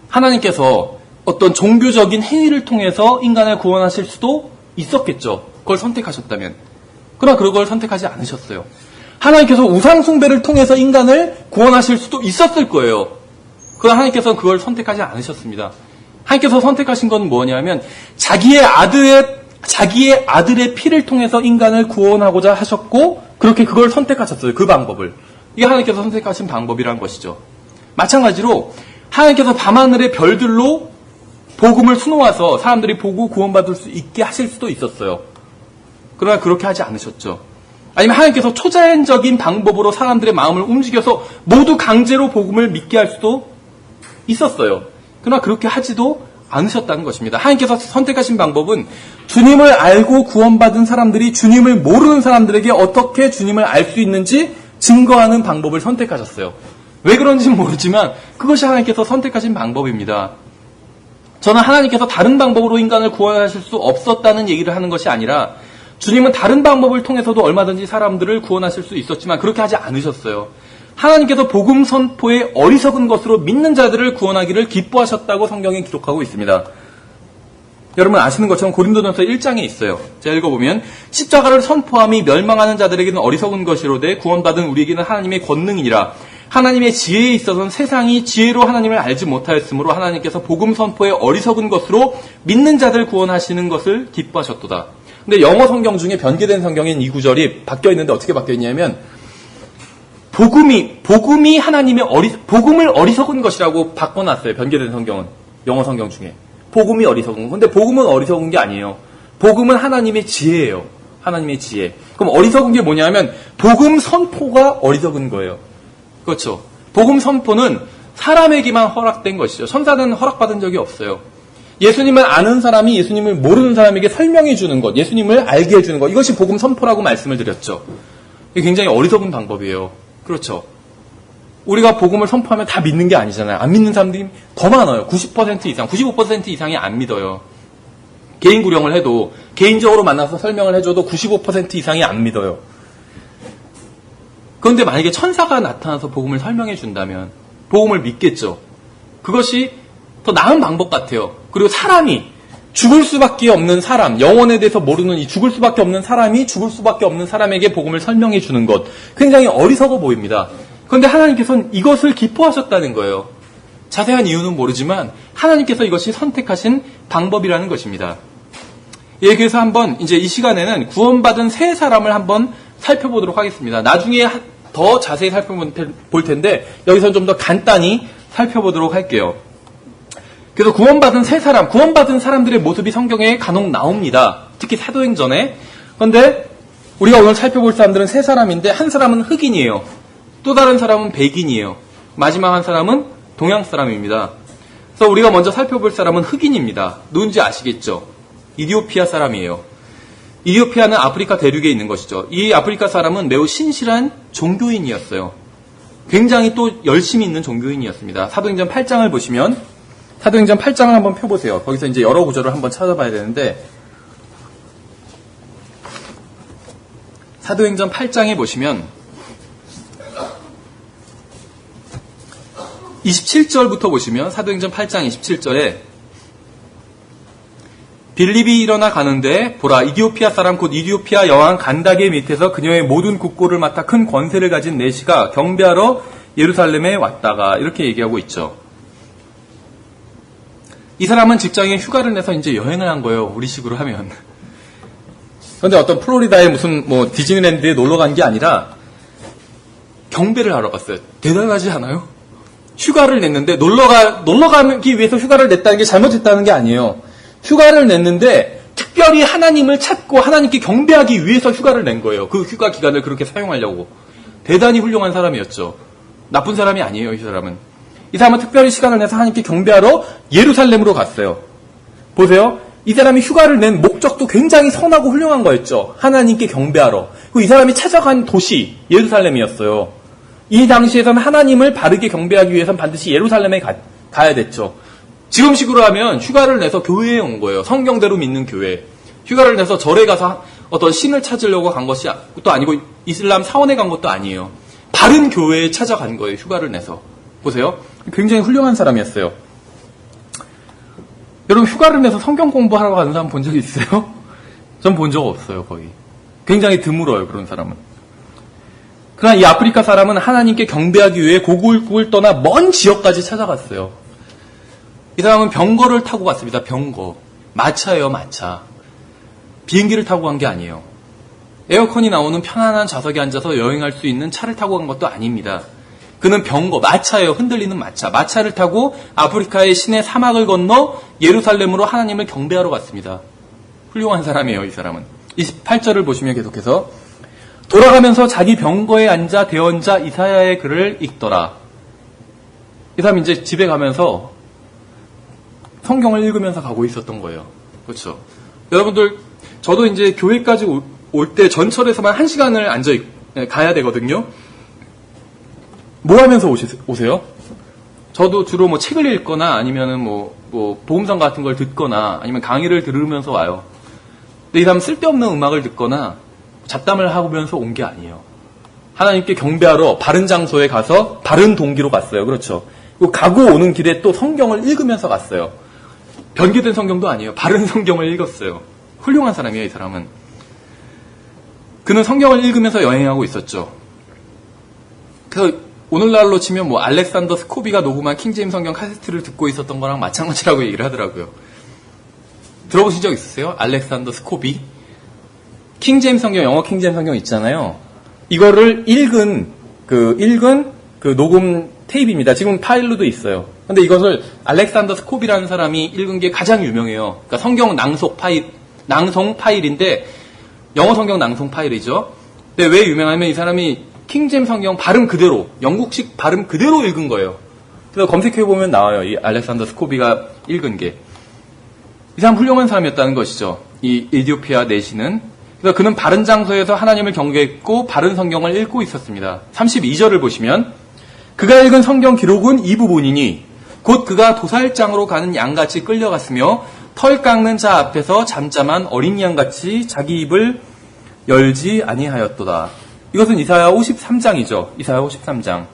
하나님께서 어떤 종교적인 행위를 통해서 인간을 구원하실 수도 있었겠죠. 그걸 선택하셨다면. 그러나 그걸 선택하지 않으셨어요. 하나님께서 우상 숭배를 통해서 인간을 구원하실 수도 있었을 거예요. 그러나 하나님께서는 그걸 선택하지 않으셨습니다. 하나님께서 선택하신 건 뭐냐면 자기의 아들의 피를 통해서 인간을 구원하고자 하셨고 그렇게 그걸 선택하셨어요. 그 방법을. 이게 하나님께서 선택하신 방법이라는 것이죠. 마찬가지로 하나님께서 밤하늘의 별들로 복음을 수놓아서 사람들이 보고 구원받을 수 있게 하실 수도 있었어요. 그러나 그렇게 하지 않으셨죠. 아니면 하나님께서 초자연적인 방법으로 사람들의 마음을 움직여서 모두 강제로 복음을 믿게 할 수도 있었어요. 그러나 그렇게 하지도 않으셨다는 것입니다. 하나님께서 선택하신 방법은 주님을 알고 구원받은 사람들이 주님을 모르는 사람들에게 어떻게 주님을 알 수 있는지 증거하는 방법을 선택하셨어요. 왜 그런지는 모르지만 그것이 하나님께서 선택하신 방법입니다. 저는 하나님께서 다른 방법으로 인간을 구원하실 수 없었다는 얘기를 하는 것이 아니라 주님은 다른 방법을 통해서도 얼마든지 사람들을 구원하실 수 있었지만 그렇게 하지 않으셨어요. 하나님께서 복음 선포의 어리석은 것으로 믿는 자들을 구원하기를 기뻐하셨다고 성경에 기록하고 있습니다. 여러분 아시는 것처럼 고린도전서 1장에 있어요. 제가 읽어보면 십자가를 선포함이 멸망하는 자들에게는 어리석은 것이로되 구원받은 우리에게는 하나님의 권능이니라. 하나님의 지혜에 있어서는 세상이 지혜로 하나님을 알지 못하였으므로 하나님께서 복음 선포의 어리석은 것으로 믿는 자들 구원하시는 것을 기뻐하셨도다. 근데 영어 성경 중에 변개된 성경인 이 구절이 바뀌어 있는데 어떻게 바뀌어 있냐면 복음이 하나님의 복음을 어리석은 것이라고 바꿔놨어요. 변개된 성경은 영어 성경 중에 복음이 어리석은 거. 근데 복음은 어리석은 게 아니에요. 복음은 하나님의 지혜예요. 하나님의 지혜. 그럼 어리석은 게 뭐냐면 복음 선포가 어리석은 거예요. 그렇죠. 복음 선포는 사람에게만 허락된 것이죠. 천사는 허락받은 적이 없어요. 예수님을 아는 사람이 예수님을 모르는 사람에게 설명해 주는 것, 예수님을 알게 해주는 것, 이것이 복음 선포라고 말씀을 드렸죠. 이게 굉장히 어리석은 방법이에요. 그렇죠. 우리가 복음을 선포하면 다 믿는 게 아니잖아요. 안 믿는 사람들이 더 많아요. 90% 이상, 95% 이상이 안 믿어요. 개인 구령을 해도, 개인적으로 만나서 설명을 해줘도 95% 이상이 안 믿어요. 그런데 만약에 천사가 나타나서 복음을 설명해 준다면 복음을 믿겠죠. 그것이 더 나은 방법 같아요. 그리고 사람이 죽을 수밖에 없는 사람, 영혼에 대해서 모르는 이 죽을 수밖에 없는 사람이 죽을 수밖에 없는 사람에게 복음을 설명해 주는 것 굉장히 어리석어 보입니다. 그런데 하나님께서는 이것을 기뻐하셨다는 거예요. 자세한 이유는 모르지만 하나님께서 이것이 선택하신 방법이라는 것입니다. 예, 그래서 한번 이제 이 시간에는 구원받은 세 사람을 한번 살펴보도록 하겠습니다. 나중에 더 자세히 살펴볼 텐데 여기서 좀 더 간단히 살펴보도록 할게요. 그래서 구원받은 세 사람, 구원받은 사람들의 모습이 성경에 간혹 나옵니다. 특히 사도행전에. 그런데 우리가 오늘 살펴볼 사람들은 세 사람인데 한 사람은 흑인이에요. 또 다른 사람은 백인이에요. 마지막 한 사람은 동양 사람입니다. 그래서 우리가 먼저 살펴볼 사람은 흑인입니다. 누군지 아시겠죠? 이디오피아 사람이에요. 이디오피아는 아프리카 대륙에 있는 것이죠. 이 아프리카 사람은 매우 신실한 종교인이었어요. 굉장히 또 열심히 있는 종교인이었습니다. 사도행전 8장을 보시면 사도행전 8장을 한번 펴보세요. 거기서 이제 여러 구절을 한번 찾아봐야 되는데 사도행전 8장에 보시면 27절부터 보시면 사도행전 8장 27절에 빌립이 일어나 가는데 보라 이디오피아 사람 곧 이디오피아 여왕 간다게 밑에서 그녀의 모든 국고를 맡아 큰 권세를 가진 내시가 경배하러 예루살렘에 왔다가 이렇게 얘기하고 있죠. 이 사람은 직장에 휴가를 내서 이제 여행을 한 거예요. 우리식으로 하면. 그런데 어떤 플로리다의 무슨 뭐 디즈니랜드에 놀러 간 게 아니라 경배를 하러 갔어요. 대단하지 않아요? 휴가를 냈는데 놀러 가기 위해서 휴가를 냈다는 게 잘못했다는 게 아니에요. 휴가를 냈는데 특별히 하나님을 찾고 하나님께 경배하기 위해서 휴가를 낸 거예요. 그 휴가 기간을 그렇게 사용하려고. 대단히 훌륭한 사람이었죠. 나쁜 사람이 아니에요, 이 사람은. 이 사람은 특별히 시간을 내서 하나님께 경배하러 예루살렘으로 갔어요. 보세요. 이 사람이 휴가를 낸 목적도 굉장히 선하고 훌륭한 거였죠. 하나님께 경배하러. 그리고 이 사람이 찾아간 도시 예루살렘이었어요. 이 당시에서는 하나님을 바르게 경배하기 위해서는 반드시 예루살렘에 가야 됐죠. 지금식으로 하면 휴가를 내서 교회에 온 거예요. 성경대로 믿는 교회. 휴가를 내서 절에 가서 어떤 신을 찾으려고 간 것이 또 아니고 이슬람 사원에 간 것도 아니에요. 바른 교회에 찾아간 거예요. 휴가를 내서. 보세요. 굉장히 훌륭한 사람이었어요. 여러분 휴가를 내서 성경 공부하러 가는 사람 본 적 있어요? 전 본 적 없어요. 거의. 굉장히 드물어요. 그런 사람은. 그러나 이 아프리카 사람은 하나님께 경배하기 위해 고국을 떠나 먼 지역까지 찾아갔어요. 이 사람은 병거를 타고 갔습니다. 병거. 마차예요. 마차. 비행기를 타고 간 게 아니에요. 에어컨이 나오는 편안한 좌석에 앉아서 여행할 수 있는 차를 타고 간 것도 아닙니다. 그는 병거, 마차예요. 흔들리는 마차. 마차를 타고 아프리카의 시내 사막을 건너 예루살렘으로 하나님을 경배하러 갔습니다. 훌륭한 사람이에요. 이 사람은. 28절을 보시면 계속해서 돌아가면서 자기 병거에 앉아 대언자 이사야의 글을 읽더라. 이 사람이 이제 집에 가면서 성경을 읽으면서 가고 있었던 거예요. 그렇죠. 여러분들, 저도 이제 교회까지 올 때 전철에서만 1시간을 가야 되거든요. 뭐 하면서 오세요? 저도 주로 뭐 책을 읽거나 아니면은 뭐 보험상 같은 걸 듣거나 아니면 강의를 들으면서 와요. 근데 이 사람 쓸데없는 음악을 듣거나 잡담을 하면서 온 게 아니에요. 하나님께 경배하러 바른 장소에 가서 바른 동기로 갔어요. 그렇죠. 그리고 가고 오는 길에 또 성경을 읽으면서 갔어요. 변기된 성경도 아니에요. 바른 성경을 읽었어요. 훌륭한 사람이에요, 이 사람은. 그는 성경을 읽으면서 여행하고 있었죠. 그래서 오늘날로 치면 뭐 알렉산더 스코비가 녹음한 킹제임스 성경 카세트를 듣고 있었던 거랑 마찬가지라고 얘기를 하더라고요. 들어보신 적 있으세요? 알렉산더 스코비? 킹제임스 성경, 영어 킹제임스 성경 있잖아요. 이거를 읽은 그 녹음 테이프입니다. 지금 파일로도 있어요. 근데 이것을 알렉산더 스코비라는 사람이 읽은 게 가장 유명해요. 그러니까 성경 낭송 파일인데 영어 성경 낭송 파일이죠. 근데 왜 유명하면 이 사람이 킹제임스 성경 발음 그대로, 영국식 발음 그대로 읽은 거예요. 그래서 검색해보면 나와요. 이 알렉산더 스코비가 읽은 게. 이 사람 훌륭한 사람이었다는 것이죠. 이 이디오피아 내시는. 그래서 그는 바른 장소에서 하나님을 경배했고 바른 성경을 읽고 있었습니다. 32절을 보시면 그가 읽은 성경 기록은 이 부분이니 곧 그가 도살장으로 가는 양같이 끌려갔으며 털 깎는 자 앞에서 잠잠한 어린 양같이 자기 입을 열지 아니하였도다. 이것은 이사야 53장이죠. 이사야 53장.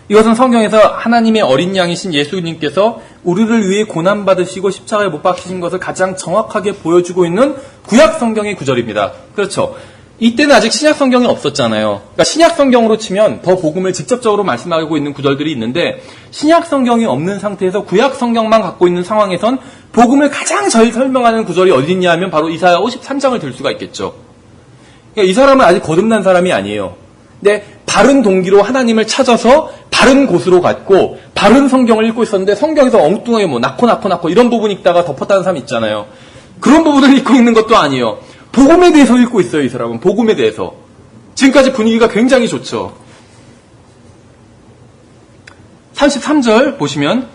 이것은 성경에서 하나님의 어린 양이신 예수님께서 우리를 위해 고난받으시고 십자가에 못 박히신 것을 가장 정확하게 보여주고 있는 구약 성경의 구절입니다. 그렇죠. 이때는 아직 신약 성경이 없었잖아요. 그러니까 신약 성경으로 치면 더 복음을 직접적으로 말씀하고 있는 구절들이 있는데 신약 성경이 없는 상태에서 구약 성경만 갖고 있는 상황에선 복음을 가장 잘 설명하는 구절이 어디 있냐 하면 바로 이사야 53장을 들 수가 있겠죠. 그러니까 이 사람은 아직 거듭난 사람이 아니에요. 근데 바른 동기로 하나님을 찾아서 바른 곳으로 갔고 바른 성경을 읽고 있었는데 성경에서 엉뚱하게 뭐 낳고 이런 부분 읽다가 덮었다는 사람 있잖아요. 그런 부분을 읽고 있는 것도 아니에요. 복음에 대해서 읽고 있어요. 이 사람은 복음에 대해서. 지금까지 분위기가 굉장히 좋죠. 33절 보시면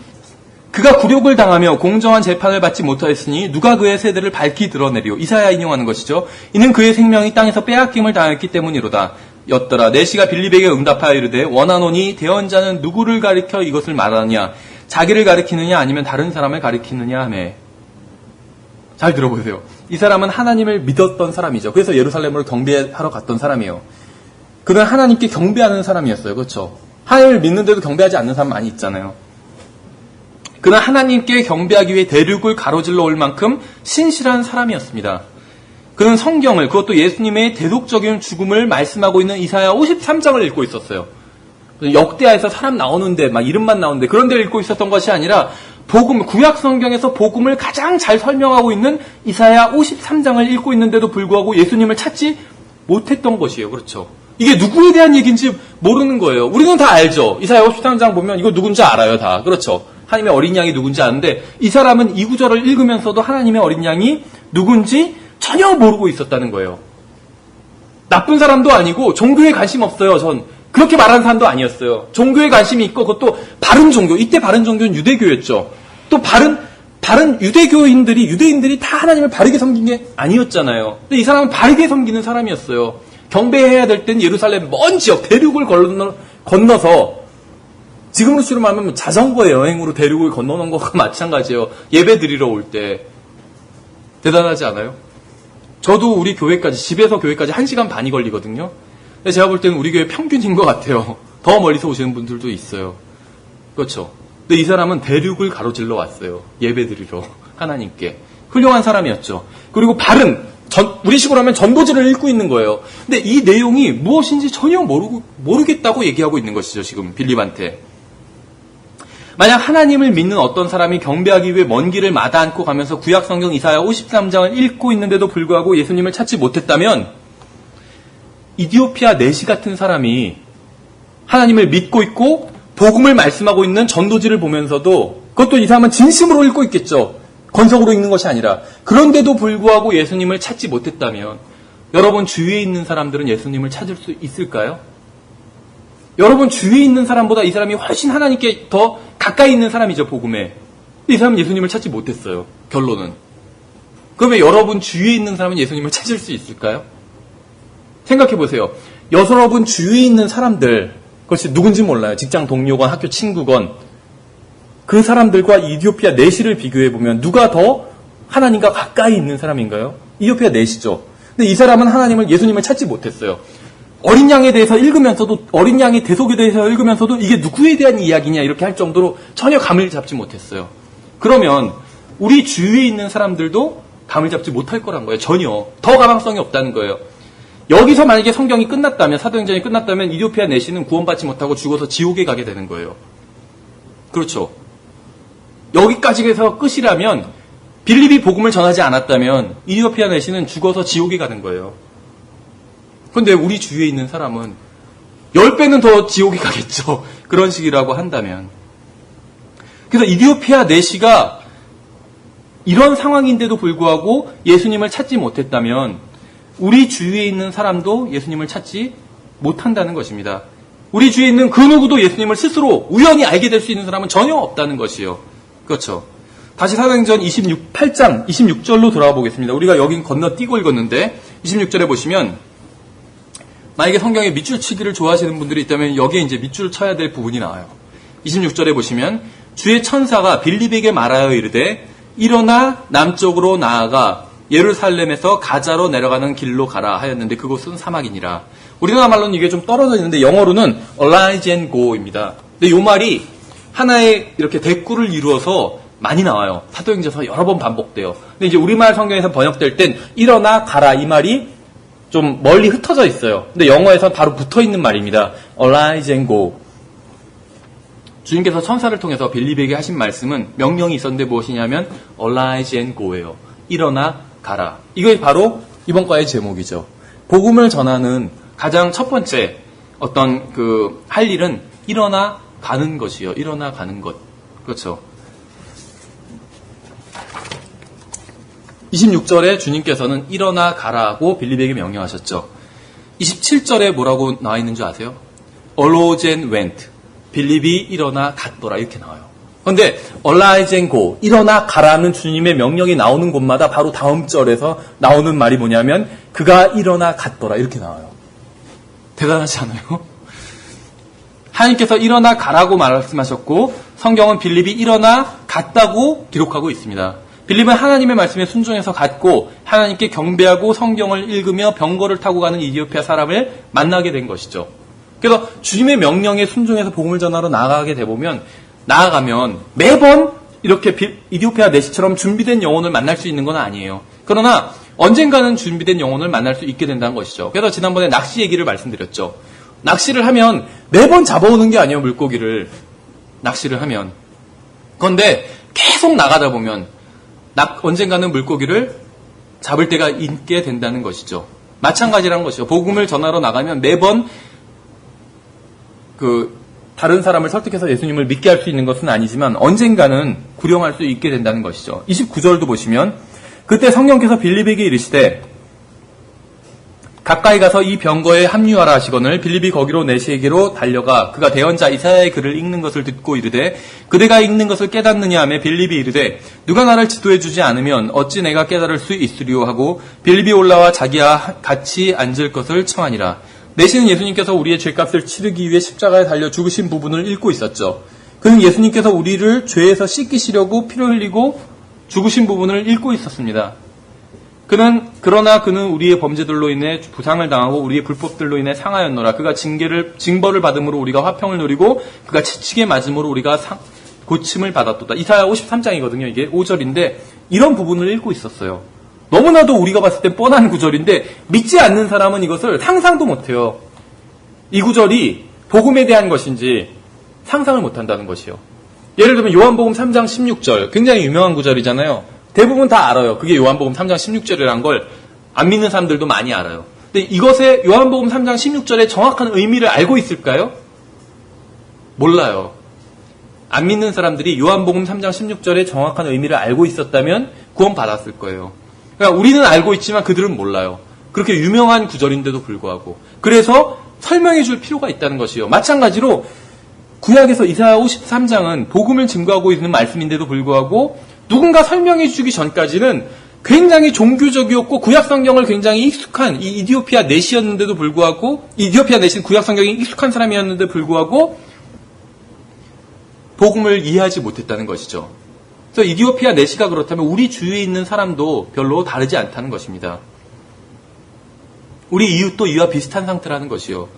그가 굴욕을 당하며 공정한 재판을 받지 못하였으니 누가 그의 세대를 밝히 드러내리오. 이사야 인용하는 것이죠. 이는 그의 생명이 땅에서 빼앗김을 당했기 때문이로다. 였더라. 내시가 빌립에게 응답하여 이르되 원하노니 대언자는 누구를 가리켜 이것을 말하느냐. 자기를 가리키느냐 아니면 다른 사람을 가리키느냐 하며. 잘 들어보세요. 이 사람은 하나님을 믿었던 사람이죠. 그래서 예루살렘으로 경배하러 갔던 사람이에요. 그는 하나님께 경배하는 사람이었어요. 그렇죠? 하나님을 믿는데도 경배하지 않는 사람 많이 있잖아요. 그는 하나님께 경배하기 위해 대륙을 가로질러 올 만큼 신실한 사람이었습니다. 그는 성경을, 그것도 예수님의 대속적인 죽음을 말씀하고 있는 이사야 53장을 읽고 있었어요. 역대하에서 사람 나오는데 막 이름만 나오는데 그런 데를 읽고 있었던 것이 아니라 복음, 구약 성경에서 복음을 가장 잘 설명하고 있는 이사야 53장을 읽고 있는데도 불구하고 예수님을 찾지 못했던 것이에요. 그렇죠? 이게 누구에 대한 얘기인지 모르는 거예요. 우리는 다 알죠. 이사야 53장 보면 이거 누군지 알아요. 다. 그렇죠? 하나님의 어린 양이 누군지 아는데 이 사람은 이 구절을 읽으면서도 하나님의 어린 양이 누군지 전혀 모르고 있었다는 거예요. 나쁜 사람도 아니고 종교에 관심 없어요. 전 그렇게 말하는 사람도 아니었어요. 종교에 관심이 있고 그것도 바른 종교. 이때 바른 종교는 유대교였죠. 또 바른 유대인들이 다 하나님을 바르게 섬긴 게 아니었잖아요. 근데 이 사람은 바르게 섬기는 사람이었어요. 경배해야 될 땐 예루살렘 먼 지역 대륙을 건너서 지금으로 치로 말하면 자전거 여행으로 대륙을 건너는 것과 마찬가지예요. 예배 드리러 올 때. 대단하지 않아요? 저도 우리 교회까지, 집에서 교회까지 1시간 반이 걸리거든요. 근데 제가 볼 때는 우리 교회 평균인 것 같아요. 더 멀리서 오시는 분들도 있어요. 그렇죠? 근데 이 사람은 대륙을 가로질러 왔어요. 예배 드리러. 하나님께. 훌륭한 사람이었죠. 그리고 우리식으로 하면 전도지를 읽고 있는 거예요. 근데 이 내용이 무엇인지 전혀 모르겠다고 얘기하고 있는 것이죠. 지금 빌립한테. 만약 하나님을 믿는 어떤 사람이 경배하기 위해 먼 길을 마다않고 가면서 구약성경 이사야 53장을 읽고 있는데도 불구하고 예수님을 찾지 못했다면 이디오피아 내시 같은 사람이 하나님을 믿고 있고 복음을 말씀하고 있는 전도지를 보면서도 그것도 이 사람은 진심으로 읽고 있겠죠. 건석으로 읽는 것이 아니라. 그런데도 불구하고 예수님을 찾지 못했다면 여러분 주위에 있는 사람들은 예수님을 찾을 수 있을까요? 여러분 주위에 있는 사람보다 이 사람이 훨씬 하나님께 더 가까이 있는 사람이죠. 복음에. 이 사람은 예수님을 찾지 못했어요. 결론은. 그러면 여러분 주위에 있는 사람은 예수님을 찾을 수 있을까요? 생각해 보세요. 여러분 주위에 있는 사람들, 그것이 누군지 몰라요. 직장 동료건 학교 친구건. 그 사람들과 이디오피아 내시를 비교해 보면 누가 더 하나님과 가까이 있는 사람인가요? 이디오피아 내시죠. 근데 이 사람은 예수님을 찾지 못했어요. 어린 양에 대해서 읽으면서도, 어린 양의 대속에 대해서 읽으면서도 이게 누구에 대한 이야기냐 이렇게 할 정도로 전혀 감을 잡지 못했어요. 그러면 우리 주위에 있는 사람들도 감을 잡지 못할 거란 거예요. 전혀. 더 가망성이 없다는 거예요. 여기서 만약에 성경이 끝났다면, 사도행전이 끝났다면 이디오피아 내시는 구원받지 못하고 죽어서 지옥에 가게 되는 거예요. 그렇죠. 여기까지 해서 끝이라면 빌립이 복음을 전하지 않았다면 이디오피아 내시는 죽어서 지옥에 가는 거예요. 그런데 우리 주위에 있는 사람은 10배는 더 지옥에 가겠죠. 그런 식이라고 한다면. 그래서 이디오피아 내시가 이런 상황인데도 불구하고 예수님을 찾지 못했다면 우리 주위에 있는 사람도 예수님을 찾지 못한다는 것입니다. 우리 주위에 있는 그 누구도 예수님을 스스로 우연히 알게 될 수 있는 사람은 전혀 없다는 것이요. 그렇죠. 다시 사도행전 8장 26절로 돌아와 보겠습니다. 우리가 여긴 건너뛰고 읽었는데 26절에 보시면 만약에 성경에 밑줄 치기를 좋아하시는 분들이 있다면 여기에 이제 밑줄을 쳐야 될 부분이 나와요. 26절에 보시면 주의 천사가 빌립에게 말하여 이르되 일어나 남쪽으로 나아가 예루살렘에서 가자로 내려가는 길로 가라 하였는데 그곳은 사막이니라. 우리나라 말로는 이게 좀 떨어져 있는데 영어로는 arise and go입니다. 근데 이 말이 하나의 이렇게 대꾸를 이루어서 많이 나와요. 사도행전에서 여러 번 반복돼요. 근데 이제 우리말 성경에서 번역될 땐 일어나 가라 이 말이 좀 멀리 흩어져 있어요. 근데 영어에서 바로 붙어 있는 말입니다. arise and go. 주님께서 천사를 통해서 빌립에게 하신 말씀은 명령이 있었는데 무엇이냐면 arise and go예요. 일어나 가라. 이게 바로 이번 과의 제목이죠. 복음을 전하는 가장 첫 번째 어떤 할 일은 일어나 가는 것이요. 일어나 가는 것. 그렇죠. 26절에 주님께서는 일어나 가라고 빌립에게 명령하셨죠. 27절에 뭐라고 나와 있는 줄 아세요? arose and went. 빌립이 일어나 갔더라 이렇게 나와요. 그런데 arise and go. 일어나 가라는 주님의 명령이 나오는 곳마다 바로 다음 절에서 나오는 말이 뭐냐면 그가 일어나 갔더라 이렇게 나와요. 대단하지 않아요? 하나님께서 일어나 가라고 말씀하셨고 성경은 빌립이 일어나 갔다고 기록하고 있습니다. 빌립은 하나님의 말씀에 순종해서 갔고 하나님께 경배하고 성경을 읽으며 병거를 타고 가는 이디오피아 사람을 만나게 된 것이죠. 그래서 주님의 명령에 순종해서 복음을 전하러 나아가면 매번 이렇게 이디오피아 내시처럼 준비된 영혼을 만날 수 있는 건 아니에요. 그러나 언젠가는 준비된 영혼을 만날 수 있게 된다는 것이죠. 그래서 지난번에 낚시 얘기를 말씀드렸죠. 낚시를 하면 매번 잡아오는 게 아니에요. 물고기를. 낚시를 하면. 그런데 계속 나가다 보면 언젠가는 물고기를 잡을 때가 있게 된다는 것이죠. 마찬가지라는 것이죠. 복음을 전하러 나가면 매번 다른 사람을 설득해서 예수님을 믿게 할 수 있는 것은 아니지만 언젠가는 구령할 수 있게 된다는 것이죠. 29절도 보시면 그때 성령께서 빌립에게 이르시되 가까이 가서 이 병거에 합류하라 하시거늘 빌립이 거기로 내시에게로 달려가 그가 대언자 이사야의 글을 읽는 것을 듣고 이르되 그대가 읽는 것을 깨닫느냐 하며 빌립이 이르되 누가 나를 지도해 주지 않으면 어찌 내가 깨달을 수 있으리요 하고 빌립이 올라와 자기와 같이 앉을 것을 청하니라. 내시는 예수님께서 우리의 죄값을 치르기 위해 십자가에 달려 죽으신 부분을 읽고 있었죠. 그는 예수님께서 우리를 죄에서 씻기시려고 피를 흘리고 죽으신 부분을 읽고 있었습니다. 그러나 그는 우리의 범죄들로 인해 부상을 당하고 우리의 불법들로 인해 상하였노라. 그가 징벌을 받음으로 우리가 화평을 누리고 그가 채찍에 맞음으로 우리가 고침을 받았도다. 이사야 53장이거든요. 이게 5절인데 이런 부분을 읽고 있었어요. 너무나도 우리가 봤을 때 뻔한 구절인데 믿지 않는 사람은 이것을 상상도 못해요. 이 구절이 복음에 대한 것인지 상상을 못한다는 것이요. 예를 들면 요한복음 3장 16절 굉장히 유명한 구절이잖아요. 대부분 다 알아요. 그게 요한복음 3장 16절이라는 걸 안 믿는 사람들도 많이 알아요. 근데 이것의 요한복음 3장 16절의 정확한 의미를 알고 있을까요? 몰라요. 안 믿는 사람들이 요한복음 3장 16절의 정확한 의미를 알고 있었다면 구원받았을 거예요. 그러니까 우리는 알고 있지만 그들은 몰라요. 그렇게 유명한 구절인데도 불구하고. 그래서 설명해 줄 필요가 있다는 것이요. 마찬가지로 구약에서 이사야 53장은 복음을 증거하고 있는 말씀인데도 불구하고 누군가 설명해 주기 전까지는 굉장히 종교적이었고 구약 성경을 굉장히 익숙한 이 이디오피아 내시였는데도 불구하고 이디오피아 내시는 구약 성경이 익숙한 사람이었는데도 불구하고 복음을 이해하지 못했다는 것이죠. 그래서 이디오피아 내시가 그렇다면 우리 주위에 있는 사람도 별로 다르지 않다는 것입니다. 우리 이웃도 이와 비슷한 상태라는 것이요.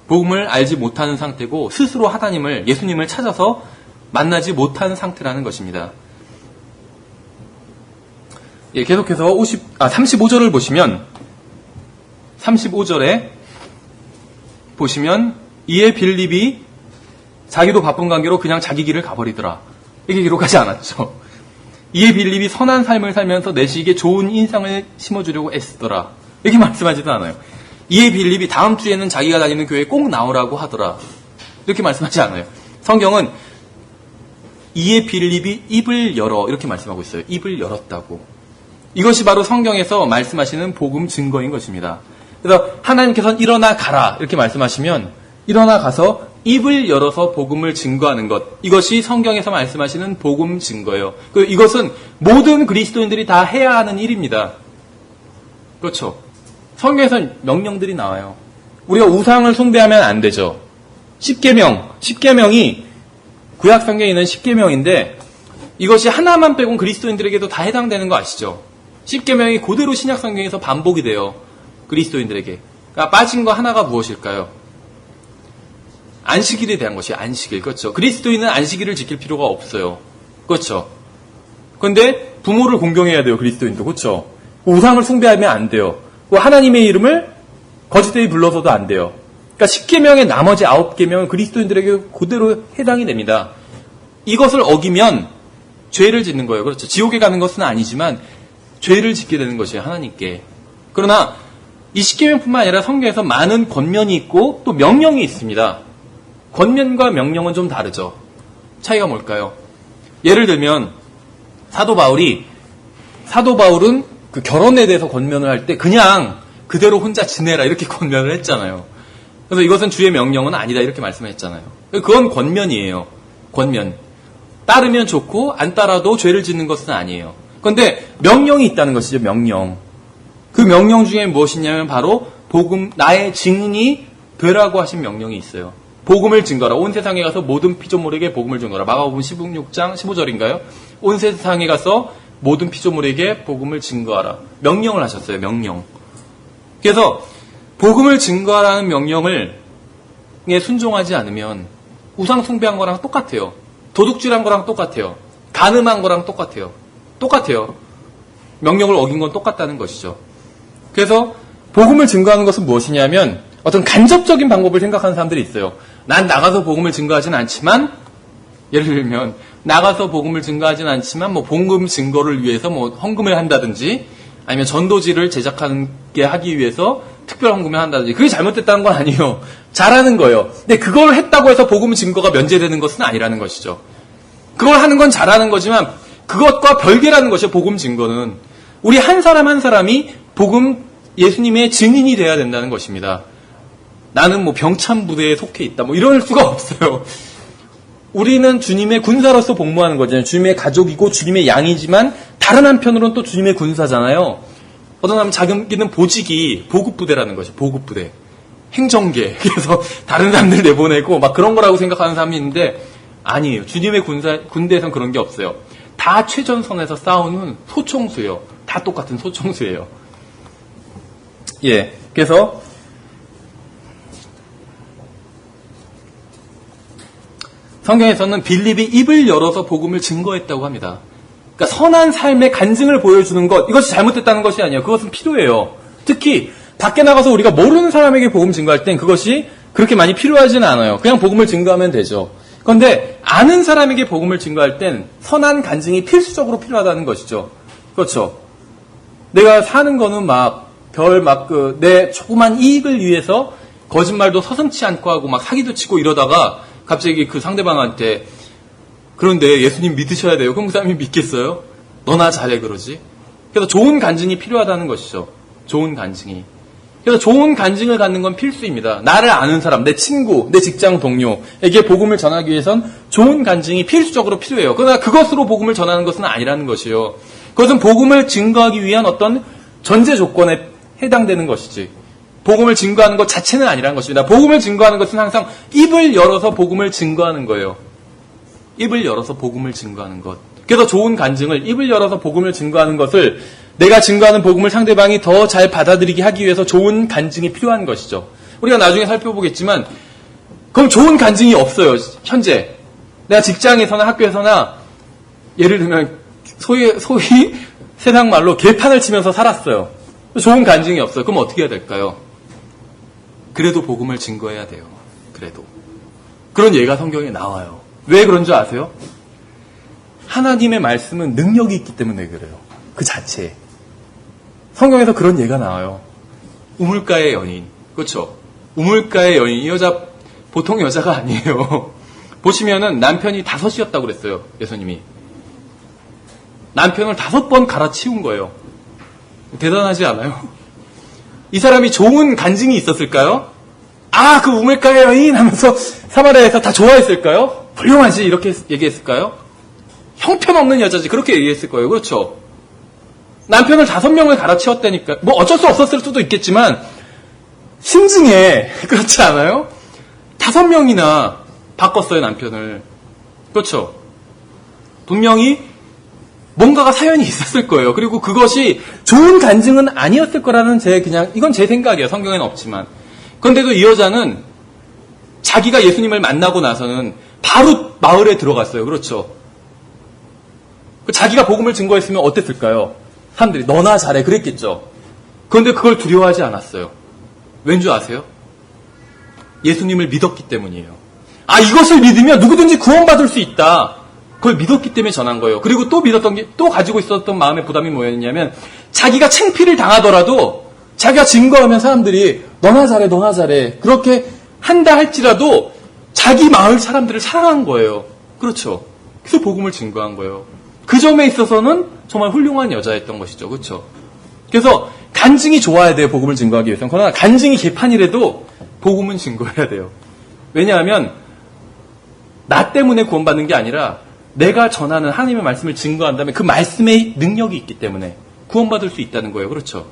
복음을 알지 못하는 상태고 스스로 하나님을 예수님을 찾아서 만나지 못하는 상태라는 것입니다. 예, 계속해서 35절을 보시면 35절에 보시면 이에 빌립이 자기도 바쁜 관계로 그냥 자기 길을 가버리더라. 이게 기록하지 않았죠. 이에 빌립이 선한 삶을 살면서 내시에게 좋은 인상을 심어주려고 애쓰더라. 이렇게 말씀하지도 않아요. 이에 빌립이 다음 주에는 자기가 다니는 교회에 꼭 나오라고 하더라. 이렇게 말씀하지 않아요. 성경은 이에 빌립이 입을 열어 이렇게 말씀하고 있어요. 입을 열었다고. 이것이 바로 성경에서 말씀하시는 복음 증거인 것입니다. 그래서 하나님께서는 일어나 가라 이렇게 말씀하시면 일어나 가서 입을 열어서 복음을 증거하는 것. 이것이 성경에서 말씀하시는 복음 증거예요. 이것은 모든 그리스도인들이 다 해야 하는 일입니다. 그렇죠. 성경에서는 명령들이 나와요. 우리가 우상을 숭배하면 안 되죠. 10계명이 구약 성경에 있는 10계명인데 이것이 하나만 빼곤 그리스도인들에게도 다 해당되는 거 아시죠? 10계명이 그대로 신약 성경에서 반복이 돼요. 그리스도인들에게. 그러니까 빠진 거 하나가 무엇일까요? 안식일에 대한 것이 안식일. 그렇죠. 그리스도인은 안식일을 지킬 필요가 없어요. 그렇죠. 그런데 부모를 공경해야 돼요. 그리스도인도. 그렇죠. 우상을 숭배하면 안 돼요. 하나님의 이름을 거짓되이 불러서도 안 돼요. 그러니까 10계명의 나머지 9계명은 그리스도인들에게 그대로 해당이 됩니다. 이것을 어기면 죄를 짓는 거예요. 그렇죠. 지옥에 가는 것은 아니지만 죄를 짓게 되는 것이에요. 하나님께. 그러나 이 10계명뿐만 아니라 성경에서 많은 권면이 있고 또 명령이 있습니다. 권면과 명령은 좀 다르죠. 차이가 뭘까요? 예를 들면 사도 바울은 그 결혼에 대해서 권면을 할 때 그냥 그대로 혼자 지내라 이렇게 권면을 했잖아요. 그래서 이것은 주의 명령은 아니다 이렇게 말씀했잖아요. 그건 권면이에요. 권면. 따르면 좋고 안 따라도 죄를 짓는 것은 아니에요. 그런데 명령이 있다는 것이죠. 명령. 그 명령 중에 무엇이냐면 바로 복음, 나의 증인이 되라고 하신 명령이 있어요. 복음을 증거하라. 온 세상에 가서 모든 피조물에게 복음을 증거하라. 마가복음 16장 15절인가요? 온 세상에 가서 모든 피조물에게 복음을 증거하라. 명령을 하셨어요. 명령. 그래서 복음을 증거하라는 명령을 순종하지 않으면 우상 숭배한 거랑 똑같아요. 도둑질한 거랑 똑같아요. 간음한 거랑 똑같아요. 똑같아요. 명령을 어긴 건 똑같다는 것이죠. 그래서 복음을 증거하는 것은 무엇이냐면 어떤 간접적인 방법을 생각하는 사람들이 있어요. 난 나가서 복음을 증거하진 않지만, 예를 들면 나가서 복음을 증거하진 않지만 뭐 복음 증거를 위해서 뭐 헌금을 한다든지 아니면 전도지를 제작하게 하기 위해서 특별 헌금을 한다든지, 그게 잘못됐다는 건 아니에요. 잘하는 거예요. 근데 그걸 했다고 해서 복음 증거가 면제되는 것은 아니라는 것이죠. 그걸 하는 건 잘하는 거지만 그것과 별개라는 것이에요. 복음 증거는 우리 한 사람 한 사람이 복음 예수님의 증인이 돼야 된다는 것입니다. 나는 뭐 병참 부대에 속해 있다 뭐 이럴 수가 없어요. 우리는 주님의 군사로서 복무하는 거잖아요. 주님의 가족이고 주님의 양이지만 다른 한편으로는 또 주님의 군사잖아요. 어떤 사람은 자기는 보직이 보급부대라는 것이죠. 보급부대. 행정계. 그래서 다른 사람들 내보내고 막 그런 거라고 생각하는 사람이 있는데 아니에요. 주님의 군대에선 그런 게 없어요. 다 최전선에서 싸우는 소총수예요. 다 똑같은 소총수예요. 예. 그래서 성경에서는 빌립이 입을 열어서 복음을 증거했다고 합니다. 그러니까 선한 삶의 간증을 보여주는 것, 이것이 잘못됐다는 것이 아니에요. 그것은 필요해요. 특히 밖에 나가서 우리가 모르는 사람에게 복음 증거할 땐 그것이 그렇게 많이 필요하지는 않아요. 그냥 복음을 증거하면 되죠. 그런데 아는 사람에게 복음을 증거할 땐 선한 간증이 필수적으로 필요하다는 것이죠. 그렇죠. 내가 사는 거는 내 조그만 이익을 위해서 거짓말도 서슴지 않고 하고 막 사기도 치고 이러다가 갑자기 그 상대방한테 그런데 예수님 믿으셔야 돼요. 그럼 그 사람이 믿겠어요? 너나 잘해 그러지? 그래서 좋은 간증이 필요하다는 것이죠. 좋은 간증이. 그래서 좋은 간증을 갖는 건 필수입니다. 나를 아는 사람, 내 친구, 내 직장 동료에게 복음을 전하기 위해선 좋은 간증이 필수적으로 필요해요. 그러나 그것으로 복음을 전하는 것은 아니라는 것이요. 그것은 복음을 증거하기 위한 어떤 전제 조건에 해당되는 것이지. 복음을 증거하는 것 자체는 아니라는 것입니다. 복음을 증거하는 것은 항상 입을 열어서 복음을 증거하는 거예요. 입을 열어서 복음을 증거하는 것. 그래서 좋은 간증을, 입을 열어서 복음을 증거하는 것을 내가 증거하는 복음을 상대방이 더 잘 받아들이게 하기 위해서 좋은 간증이 필요한 것이죠. 우리가 나중에 살펴보겠지만 그럼 좋은 간증이 없어요. 현재 내가 직장에서나 학교에서나 예를 들면 소위 세상 말로 개판을 치면서 살았어요. 좋은 간증이 없어요. 그럼 어떻게 해야 될까요? 그래도 복음을 증거해야 돼요. 그래도. 그런 예가 성경에 나와요. 왜 그런 줄 아세요? 하나님의 말씀은 능력이 있기 때문에 그래요. 그 자체에. 성경에서 그런 예가 나와요. 우물가의 여인. 그렇죠? 우물가의 여인. 이 여자 보통 여자가 아니에요. 보시면은 남편이 5이었다고 그랬어요. 예수님이. 남편을 5번 갈아치운 거예요. 대단하지 않아요? 이 사람이 좋은 간증이 있었을까요? 아, 그 우물가의 여인 하면서 사마리아에서 다 좋아했을까요? 훌륭하지 이렇게 얘기했을까요? 형편없는 여자지 그렇게 얘기했을 거예요. 그렇죠? 남편을 5명을 갈아치웠다니까. 뭐 어쩔 수 없었을 수도 있겠지만 심증에 그렇지 않아요? 5명이나 바꿨어요 남편을. 그렇죠? 분명히 뭔가가 사연이 있었을 거예요. 그리고 그것이 좋은 간증은 아니었을 거라는 이건 제 생각이에요. 성경에는 없지만. 그런데도 이 여자는 자기가 예수님을 만나고 나서는 바로 마을에 들어갔어요. 그렇죠? 자기가 복음을 증거했으면 어땠을까요? 사람들이 너나 잘해 그랬겠죠. 그런데 그걸 두려워하지 않았어요. 왠 줄 아세요? 예수님을 믿었기 때문이에요. 아, 이것을 믿으면 누구든지 구원받을 수 있다. 그걸 믿었기 때문에 전한 거예요. 그리고 또 믿었던 게, 또 가지고 있었던 마음의 부담이 뭐였냐면, 자기가 창피를 당하더라도 자기가 증거하면 사람들이 너나 잘해, 너나 잘해. 그렇게 한다 할지라도 자기 마을 사람들을 사랑한 거예요. 그렇죠. 그래서 복음을 증거한 거예요. 그 점에 있어서는 정말 훌륭한 여자였던 것이죠. 그렇죠. 그래서 간증이 좋아야 돼요. 복음을 증거하기 위해서는. 그러나 간증이 개판이라도 복음은 증거해야 돼요. 왜냐하면 나 때문에 구원받는 게 아니라 내가 전하는 하나님의 말씀을 증거한다면 그 말씀의 능력이 있기 때문에 구원받을 수 있다는 거예요. 그렇죠.